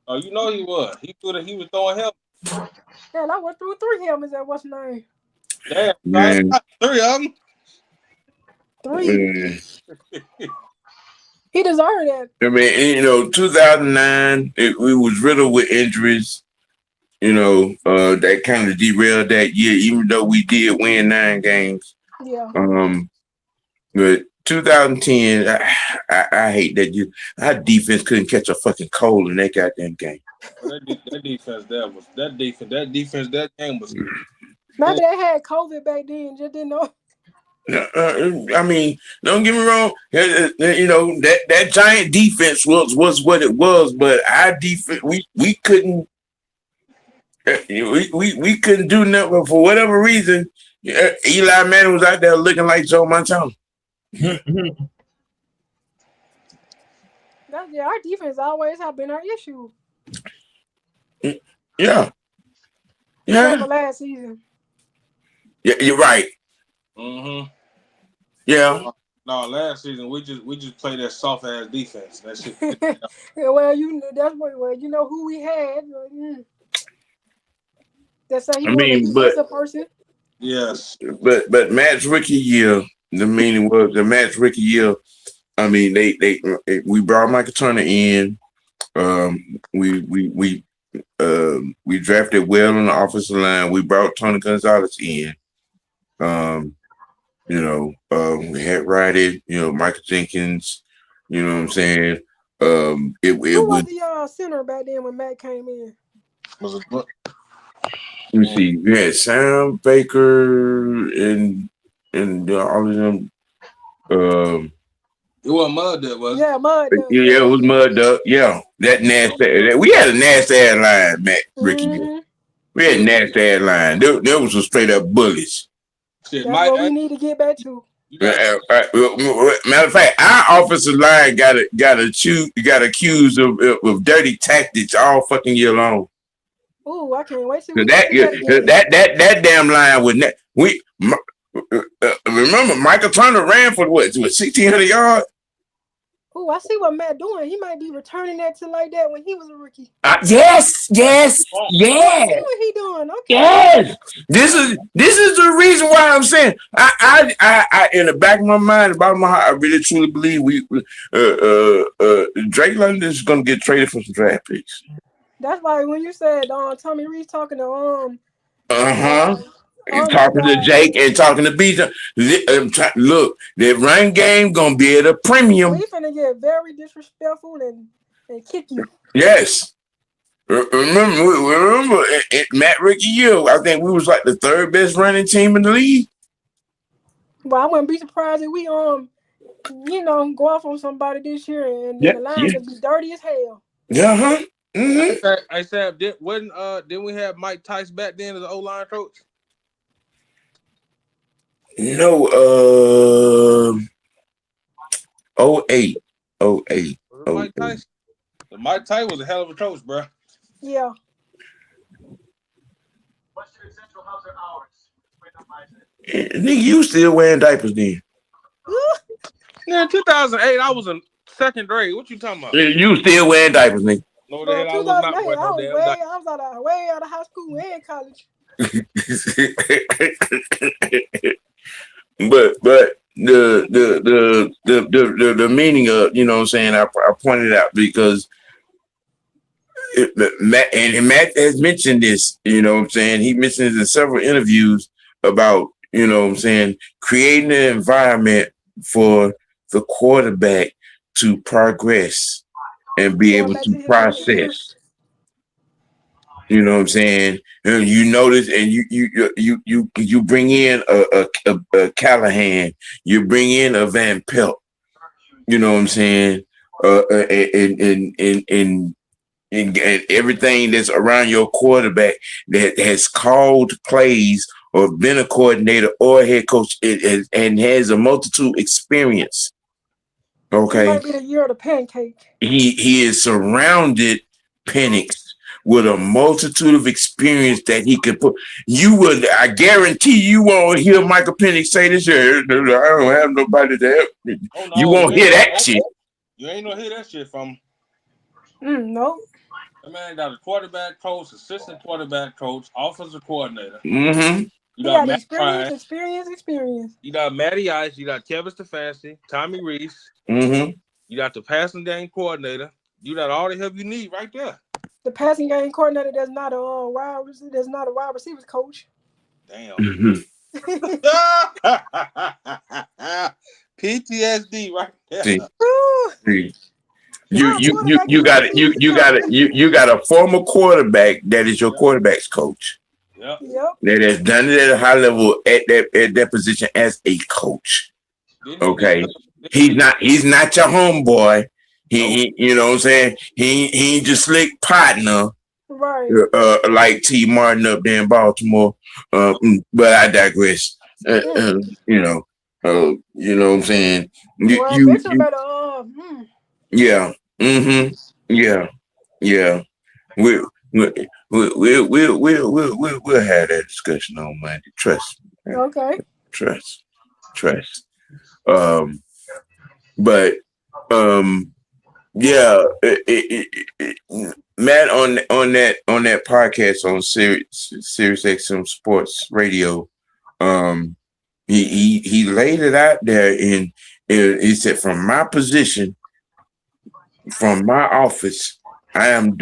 Oh, you know he was. He was throwing help. Hell, I went through 3 helmets at what's name. Damn, man. 3 of them. 3. He deserved that. I mean, 2009, we was riddled with injuries. That kind of derailed that year, even though we did win 9 games. Yeah. But 2010, I hate that our defense couldn't catch a fucking cold in that goddamn game. That defense that game was. Maybe they had COVID back then, just didn't know. I mean, don't get me wrong. That giant defense was what it was, but our defense we couldn't. We couldn't do nothing for whatever reason. Eli Manning was out there looking like Joe Montana. Our defense always have been our issue. Yeah. Except for last season. Yeah, you're right. Mm-hmm. Yeah. No, last season we just played that soft ass defense. That shit. Yeah, well, you know who we had. That's how he was a person. Yes. But Matt's rookie year, the meaning was the Matt's rookie year. I mean, we brought Michael Turner in. We drafted well on the offensive line. We brought Tony Gonzalez in. We had Roddy, Michael Jenkins. You know what I'm saying? Who was the center back then when Matt came in? Was it? Let me see. We had Sam Baker and all of them. It wasn't Mud Duck, was it? Yeah, Mud Duck. Yeah, it was Mud Duck. Yeah, that nasty. We had a nasty ass line, Matt Ricky. Mm-hmm. We had a nasty ass line. There was some straight up bullies. Shit, That's what we need to get back to. Matter of fact, our offensive line got accused of dirty tactics all fucking year long. Ooh, I can't wait to that damn line was remember Michael Turner ran for 1,600 yards. Ooh, I see what Matt doing. He might be returning that to like that when he was a rookie. Yes. I see what he doing. Okay. Yes. This is the reason why I'm saying I in the back of my mind, about my heart, I really truly believe Drake London is gonna get traded for some draft picks. That's why when you said Tommy Reese talking to talking to Jake and talking to BJ. Look, that run game gonna be at a premium. We finna get very disrespectful and kick you. Yes. Remember Matt Ricky year, I think we was like the 3rd best running team in the league. Well, I wouldn't be surprised if we go off on somebody this year and the line would be dirty as hell. Yeah, mm-hmm. I said, didn't we have Mike Tice back then as the O-line coach? No, 08. Mike Tice? Mike Tice was a hell of a coach, bro. Yeah. Nigga, you still wearing diapers then? Yeah, in 2008, I was in 2nd grade. What you talking about? You still wearing diapers, nigga? No, the hell I was not wearing no damn diapers. I was way out of high school and college. But the meaning of, you know what I'm saying, I pointed out because Matt has mentioned this, you know what I'm saying, he mentions in several interviews about, you know what I'm saying, creating an environment for the quarterback to progress and be Going able back to to his process. You know what I'm saying? And you notice, and you bring in a Callahan, you bring in a Van Pelt. You know what I'm saying? And everything that's around your quarterback that has called plays or been a coordinator or a head coach and has a multitude experience. It Okay, might be the year of the pancake. he is surrounded, Penix, with a multitude of experience that he could put. I guarantee you won't hear Michael Penix say this year. I don't have nobody to help me. Oh, no, You won't hear that shit. You ain't gonna hear that shit from No. that man. Got a quarterback coach, assistant quarterback coach, offensive coordinator. Mm-hmm. You He got got Matt Ryan. experience. You got Matty Ice. You got Kevin Stefanski, Tommy Reese. Mm-hmm. You got the passing game coordinator. You got all the help you need right there. The passing game coordinator that's not a wide receivers coach. Damn. Mm-hmm. PTSD right there. See. Our quarterback You got it. receivers You got a former quarterback that is your quarterback's coach. Yep. That has done it at a high level at that position as a coach. Okay. He's not your homeboy. He you know what I'm saying? He ain't just slick partner. Right. Like T. Martin up there in Baltimore. But I digress. You know what I'm saying? Mitchell better Yeah. Mm-hmm. Yeah. Yeah. We'll have that discussion on Monday. Trust me. Okay. Trust. But yeah, Matt on that podcast on Sirius XM Sports Radio, he laid it out there and he said, from my position, from my office, I am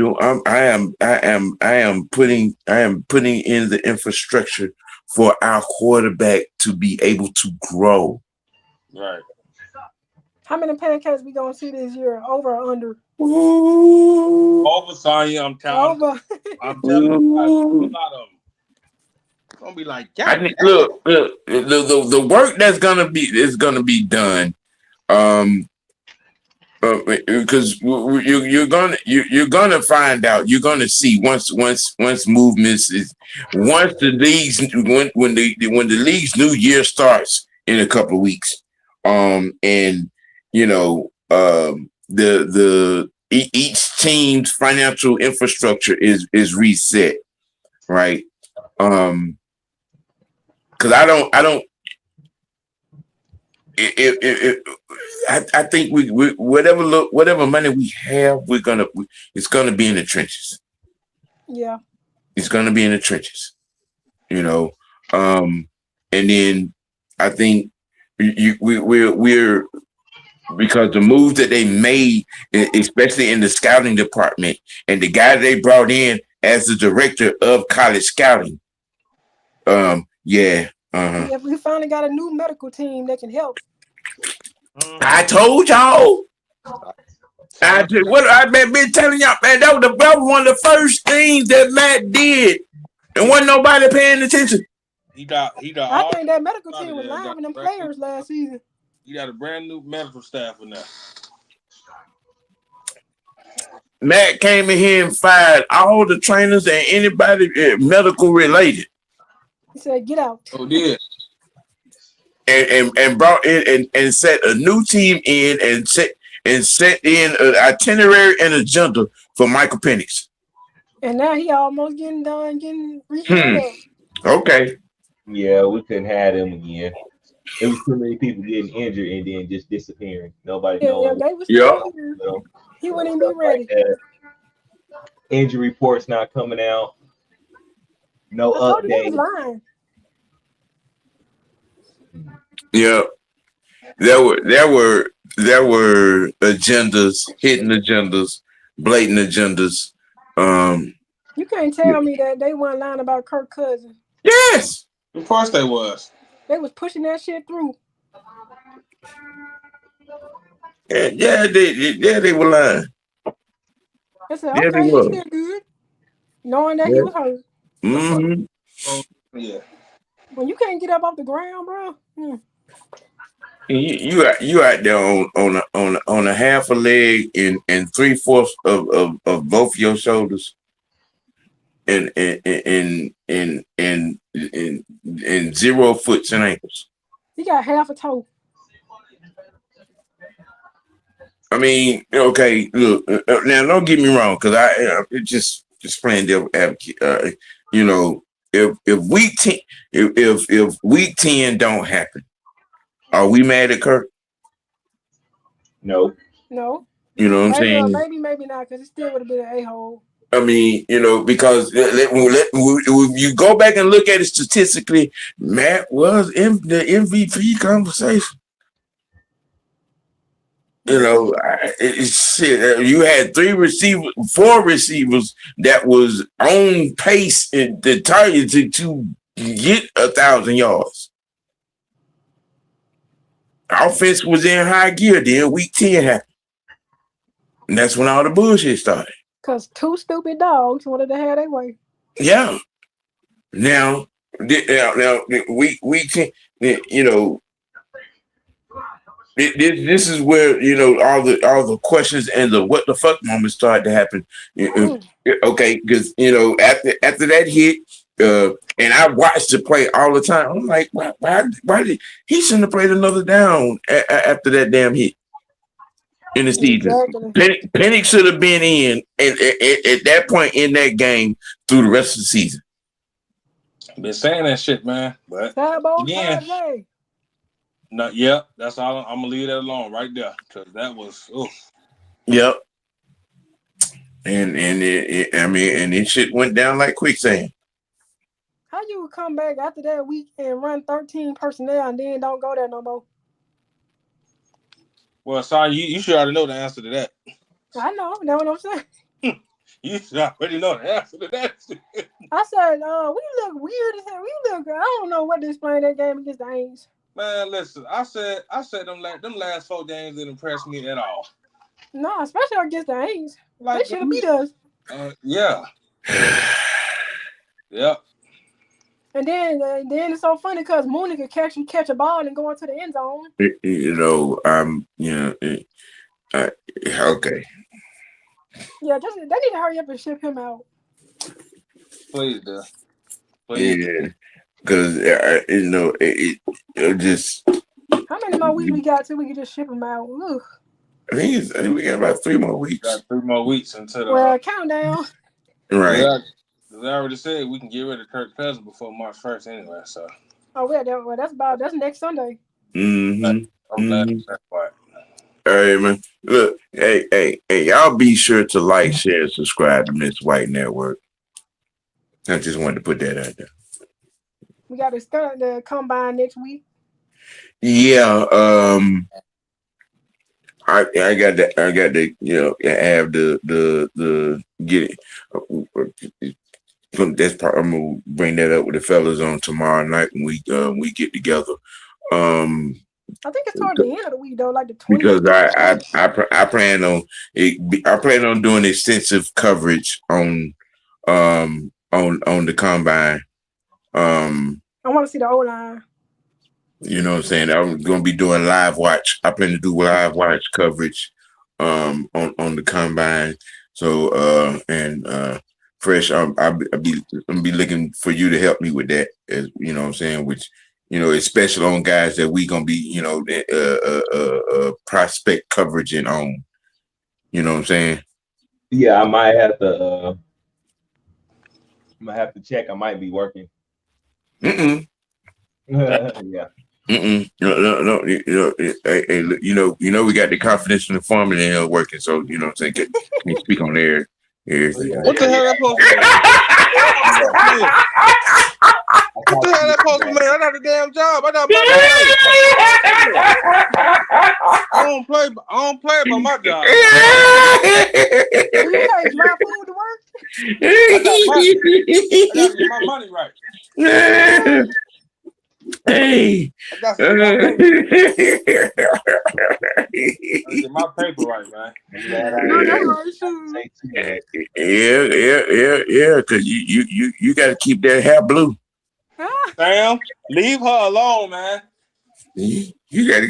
putting in the infrastructure for our quarterback to be able to grow. Right. How many pancakes we gonna see this year? Over or under? Over, Sonya. I'm telling you. I'm telling you, a lot of them. It's gonna be like, look, the work that's gonna be done, because you're gonna find out. You're gonna see once movements is once the leagues when the league's new year starts in a couple of weeks, and you know, each team's financial infrastructure is reset, right? Because I think we whatever money we have, it's gonna be in the trenches. Yeah, it's gonna be in the trenches, you know. And then I think we're because the moves that they made, especially in the scouting department, and the guy they brought in as the director of college scouting. Yeah, we finally got a new medical team that can help. I told y'all. I've been telling y'all, man, that was one of the first things that Matt did, and wasn't nobody paying attention. He got. I think that medical team was live in them players last season. You got a brand new medical staff in there. Matt came in here and fired all the trainers and anybody medical related. He said, "Get out." Oh, did. And brought in and set a new team in and set in an itinerary and agenda for Michael Penix. And now he almost getting reheated up. Okay. Yeah, we couldn't have him again. There was too many people getting injured and then just disappearing. Nobody knows. Yeah, they was still here. So, he wouldn't even be ready. Like injury reports not coming out. No update. Lying. Yeah. there were agendas, hidden agendas, blatant agendas. You can't tell me that they weren't lying about Kirk Cousins. Yes, Of course they was. They was pushing that shit through. yeah, they were lying. I said, Yeah, they okay, he's were. still good, knowing that he Yeah. was hurt. Mm-hmm. Oh, yeah. When you can't get up off the ground, bro. You out there on a half a leg and 3/4 of both your shoulders and 0 foot and ankles. He got half a toe. I mean, okay, look. Now, don't get me wrong, because just playing devil advocate. You know, if week 10, if week 10 don't happen, are we mad at Kirk? No. No. You know what I'm saying? Maybe not, because it still would have been an a-hole. I mean, because you go back and look at it statistically, Matt was in the MVP conversation. Shit. You had 4 receivers that was on pace in the target to get 1,000 yards. Offense was in high gear. Then week 10 happened, and that's when all the bullshit started. Because 2 stupid dogs wanted to have their way. Yeah. Now week 10, This is where all the questions and the what the fuck moments started to happen. Okay, because after that hit, and I watched the play all the time. I'm like, why did he shouldn't have played another down after that damn hit in the season? Exactly. Penix should have been in at that point in that game through the rest of the season. Been saying that shit, man. But again. No, yeah, that's all. I'm gonna leave that alone right there because that was. Oof. Yep. And it shit went down like quicksand. How you would come back after that week and run 13 personnel and then don't go there no more? Well, sorry, you should already know the answer to that. I know. That's what I'm saying. You should already know the answer to that. I said, we look weird as hell. I don't know what to explain that game against the Aints. Man, listen, I said them last 4 games didn't impress me at all. No, especially against the Aints. Like, they should have beat us. Yeah. Yep. And then it's so funny because Mooney could catch a ball and go into the end zone. Okay. Yeah, they need to hurry up and ship him out. Please do. Please. Yeah. Because it just. How many more weeks we got till we can just ship them out? Ugh. I think we got about 3 more weeks. Got 3 more weeks until the. Well, countdown. Right. Yeah, I already said we can get rid of Kirk Cousins before March 1st anyway. So. Oh, that's next Sunday. Mm-hmm. I'm glad that's part. All right, man. Look, hey, y'all be sure to like, share, and subscribe to Miss White Network. I just wanted to put that out there. We got to start the combine next week. Yeah, I got to have the get it. That's part. I'm gonna bring that up with the fellas on tomorrow night when we get together. I think it's toward the end of the week though, like the 20th. Because I plan on doing extensive coverage on the combine. I want to see the O-line. You know what I'm saying? I'm going to be doing live watch. I plan to do live watch coverage on the combine. So Fresh, I'll be looking for you to help me with that, as you know what I'm saying, which especially on guys that we going to be prospect coverage and on. You know what I'm saying? Yeah, I might have to check. I might be working. Yeah. No. We got the confidential informant in here working, so you know what I'm saying. Can you speak on there? What the hell that supposed to mean? What the hell that supposed to mean? I got a damn job. I got don't play by my job. Do you take dry food to work? I gotta get my money right. Hey. I got to get my paper right, man. No, that's right, shoot. Yeah. Because you got to keep that hair blue. Sam, leave her alone, man. You got to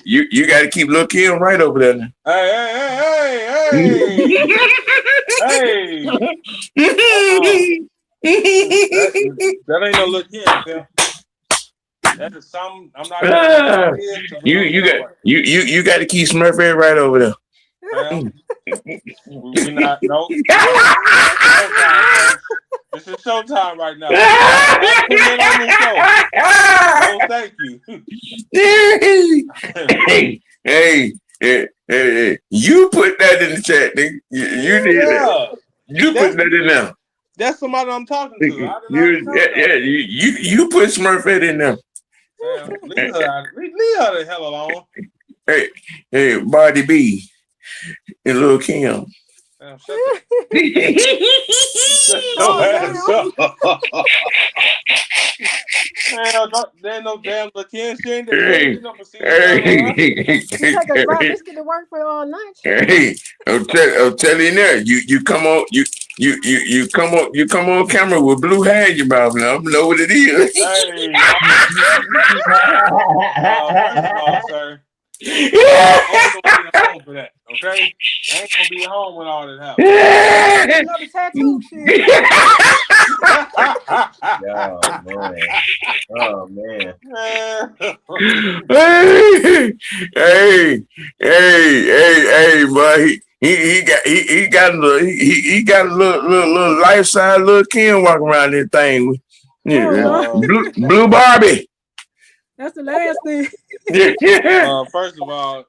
you got to keep Lil' Kim right over there now. Hey. That ain't no Lil' Kim, Sam. That is something I'm not gonna you got to keep Smurfette right over there. Sam, we not nope. This is showtime right now. Put it on the show. Oh, thank you. Hey, you put that in the chat, nigga. You did that. You put that in there. That's somebody I'm talking to. You put Smurfette in there. Leave her the hell alone. Hey, Body B and Lil' Kim. Damn, shut your ass up. There ain't no damn Lil' Kim. She ain't You take a dry biscuit to work for lunch. Hey, I'm telling you now, you come on camera with blue hair in your mouth now. I know what it is. Hey, sir. I ain't gonna be home for that, okay? I ain't gonna be home when all that happens. Another tattoo shit. Oh man. Hey, boy. He got a little life-size Lil' Kim walking around this thing. Blue Barbie. That's the last thing. First of all,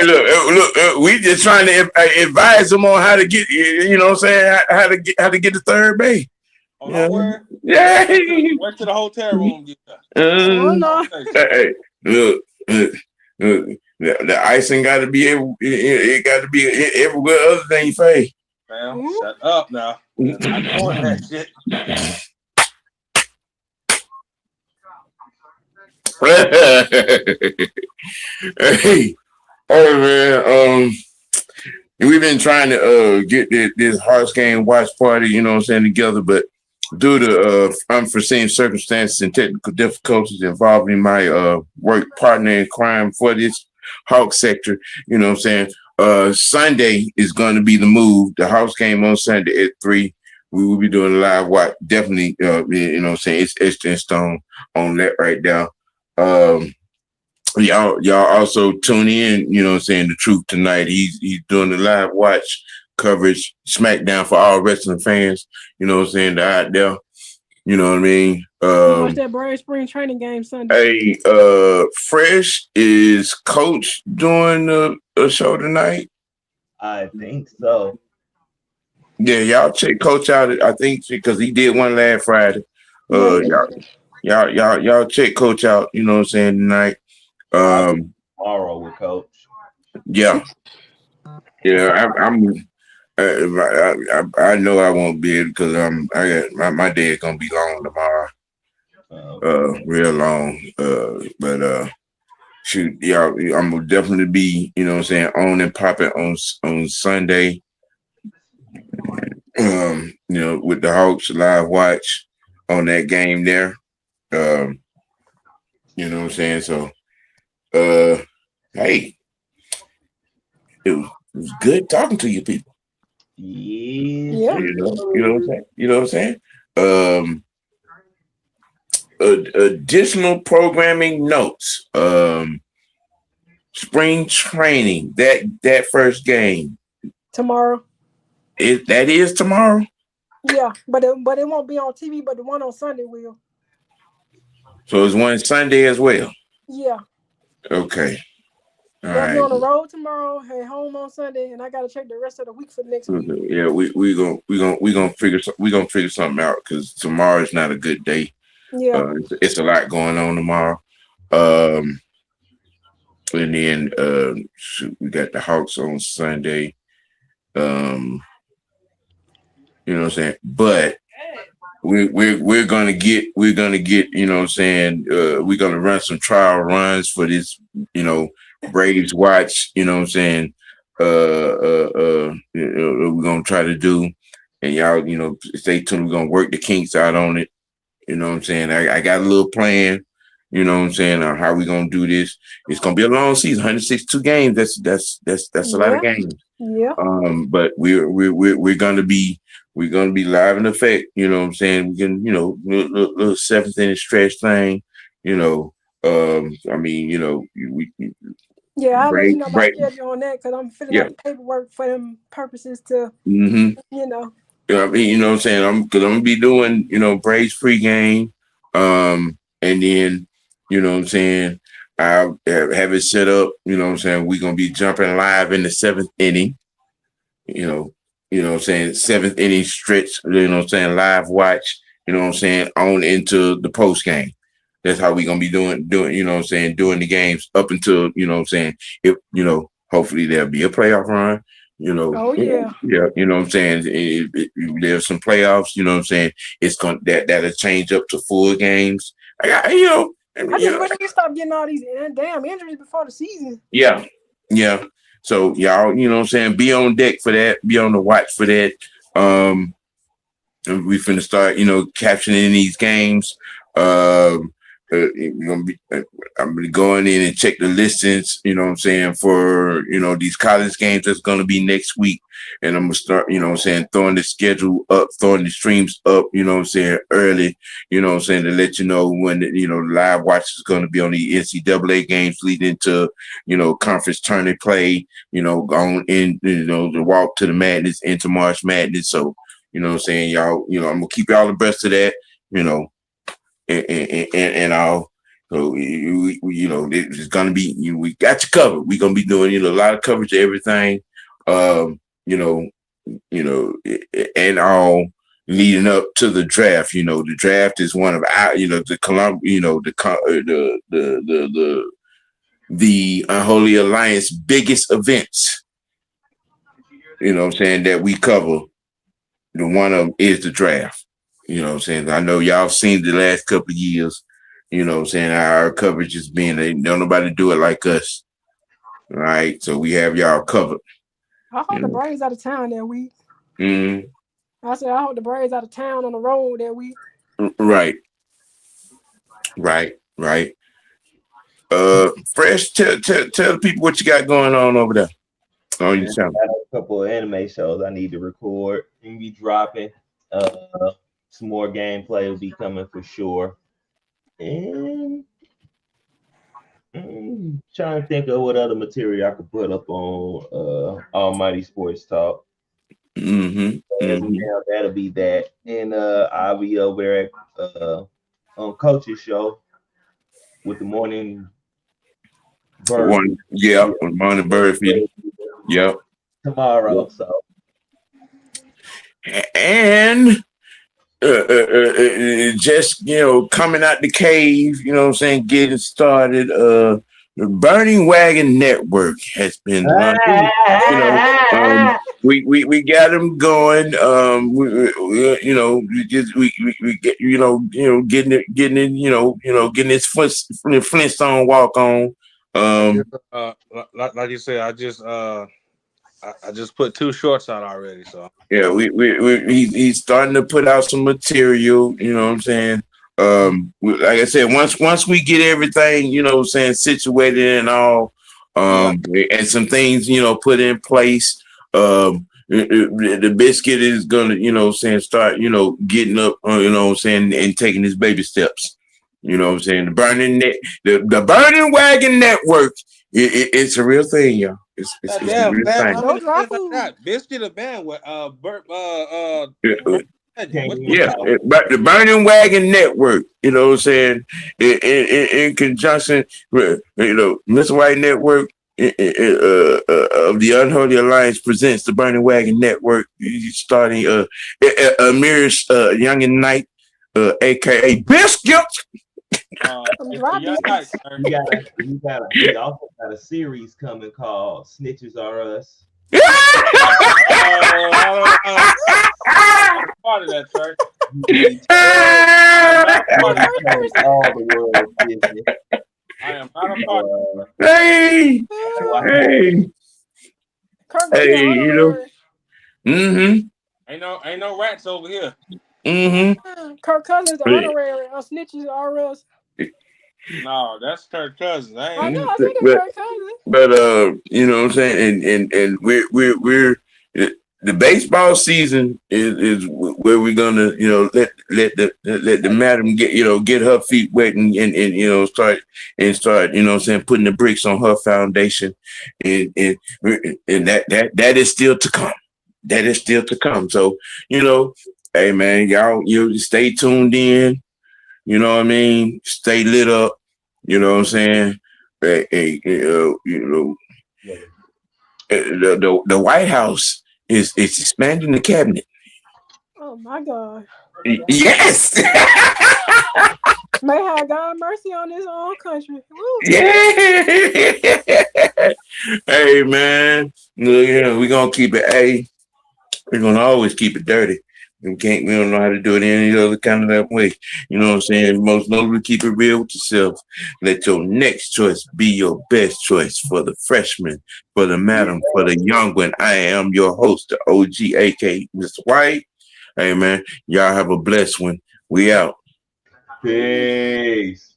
look, we just trying to advise them on how to get, you know what I'm saying, how to get the third base. Oh, no word? Yeah. Went to the hotel room. No. Hey, look, the icing got to be it got to be everywhere other than your face. Man, shut up now. I'm not doing that shit. Hey, man, we've been trying to get this Hearts game watch party, you know what I'm saying, together, but due to unforeseen circumstances and technical difficulties involving my work partner in crime for this Hawk sector, you know what I'm saying, Sunday is going to be the move. The Hawks game on Sunday at 3. We will be doing a live watch. Definitely, you know what I'm saying, it's etched in stone on that right now. Y'all also tune in, you know what I'm saying, the Truth tonight. He's doing the live watch coverage, SmackDown for all wrestling fans, you know what I'm saying, they're out there, you know what I mean. Watch that Brave Spring training game Sunday. Hey, Fresh, is Coach doing a show tonight? I think so. Yeah, y'all check Coach out. I think because he did one last Friday. Y'all check Coach out, you know what I'm saying, tonight. Tomorrow with Coach. Yeah, I know I won't be able because I got my day is gonna be long tomorrow, real long. But shoot, y'all, I'm gonna definitely be, you know what I'm saying, on and popping on Sunday. You know, with the Hawks live watch on that game there. You know what I'm saying? So hey, it was good talking to you people. Yeah. You know what I'm saying? You know what I'm saying? Additional programming notes. Spring training, that first game. Tomorrow. That is tomorrow? Yeah, but it won't be on TV, but the one on Sunday will. So it's one Sunday as well? Yeah. Okay. All I'll be right. on the road tomorrow, head home on Sunday, and I gotta check the rest of the week for next week. Yeah, we gonna figure something out because tomorrow is not a good day. Yeah. It's a lot going on tomorrow. And then we got the Hawks on Sunday. You know what I'm saying? But we're gonna get you know what I'm saying, we're gonna run some trial runs for this, Braves watch, you know what I'm saying, we're gonna try to do, and y'all, stay tuned. We're gonna work the kinks out on it. You know what I'm saying? I got a little plan, you know what I'm saying, on how we gonna do this. It's gonna be a long season, 162 games. That's a lot of games. Yeah. But we're gonna be live in effect. You know what I'm saying? We can, little seventh inning stretch thing. I mean, Yeah, I'll let you know my break. schedule on that because I'm filling Yeah. out the paperwork for them purposes to, Mm-hmm. Yeah, I mean, you know what I'm saying? I'm gonna be doing, Braves pregame. And then, you know what I'm saying, I'll have it set up, you know what I'm saying, we're gonna be jumping live in the seventh inning, you know what I'm saying, seventh inning stretch, you know what I'm saying, live watch, you know what I'm saying, on into the post game. That's how we're gonna be doing, you know what I'm saying, doing the games up until, you know what I'm saying, if, hopefully there'll be a playoff run. Oh, yeah. Yeah, you know what I'm saying. There's some playoffs, you know what I'm saying. It's going that'll change up to full games. I just wish we stopped getting all these damn injuries before the season. Yeah. So y'all, you know what I'm saying, be on deck for that, be on the watch for that. And we finna start, captioning these games. I'm gonna go in and check the listings, you know what I'm saying, for, these college games that's gonna be next week. And I'm gonna start, you know what I'm saying, throwing the schedule up, throwing the streams up, you know what I'm saying, early, you know what I'm saying, to let you know when, the live watch is gonna be on the NCAA games leading to, conference tournament play, going in, the walk to the madness, into March Madness. So, you know what I'm saying, y'all, I'm gonna keep y'all abreast of that, and all. So it's gonna be, we got you covered. We're gonna be doing, a lot of coverage of everything, and all leading up to the draft. The draft is one of our, the Unholy Alliance biggest events. You know what I'm saying, that we cover. The one of them is the draft. You know what I'm saying? I know y'all seen the last couple of years, you know what I'm saying, our coverage has been, don't nobody do it like us. All right. So we have y'all covered. I hope the Braves out of town that week. Mm-hmm. I said, I hope the Braves out of town on the road that week. Right. Fresh, tell the people what you got going on over there. Oh, you sound a couple of anime shows I need to record and be dropping. Some more gameplay will be coming for sure. And trying to think of what other material I could put up on Almighty Sports Talk. Mm-hmm. Now that'll be that. And I'll be over at on Coach's show with the morning bird. Morning bird feeding. Yep. Tomorrow. So. And just, coming out the cave, you know what I'm saying, getting started. The Burning Wagon Network has been we got them going. Getting this Flintstone walk on. Like you said, I just put 2 shorts out already. So yeah, he's starting to put out some material. You know what I'm saying. Like I said, once we get everything, situated and all, and some things, put in place, the biscuit is gonna, start, getting up, and taking his baby steps. You know what I'm saying? The Burning Wagon Network, it's a real thing, y'all. It's a real thing. Biscuit a band with but the Burning Wagon Network, you know what I'm saying, in conjunction with, Mr. White Network of the Unholy Alliance presents the Burning Wagon Network, starting Amir's Young and Night, aka Biscuit. I'm It's dropping your these. night, sir. We also got a series coming called Snitches Are Us. I don't part of that, sir. I'm not a part of that. All the world business. I am not a part of that. Hey, hey, Kirk hey, is the you know. honorary. Ain't no rats over here. Kirk Cousins, the honorary. Snitches are us. No, that's Kirk Cousins. I know. I think it's Kirk Cousins. But you know what I'm saying, and we're the baseball season is where we're gonna let the madam get her feet wet and start you know what I'm saying, putting the bricks on her foundation, and that is still to come. That is still to come. So hey man, y'all stay tuned in. You know what I mean? Stay lit up. You know what I'm saying? The White House is expanding the cabinet. Oh my God. Yes. May have God mercy on this own country. Woo. Yeah. Hey man, we're gonna keep it. We're gonna always keep it dirty. We don't know how to do it any other kind of that way. You know what I'm saying? Most notably, keep it real with yourself. Let your next choice be your best choice for the freshman, for the madam, for the young one. I am your host, the OG, aka Mr. White. Hey man, y'all have a blessed one. We out. Peace.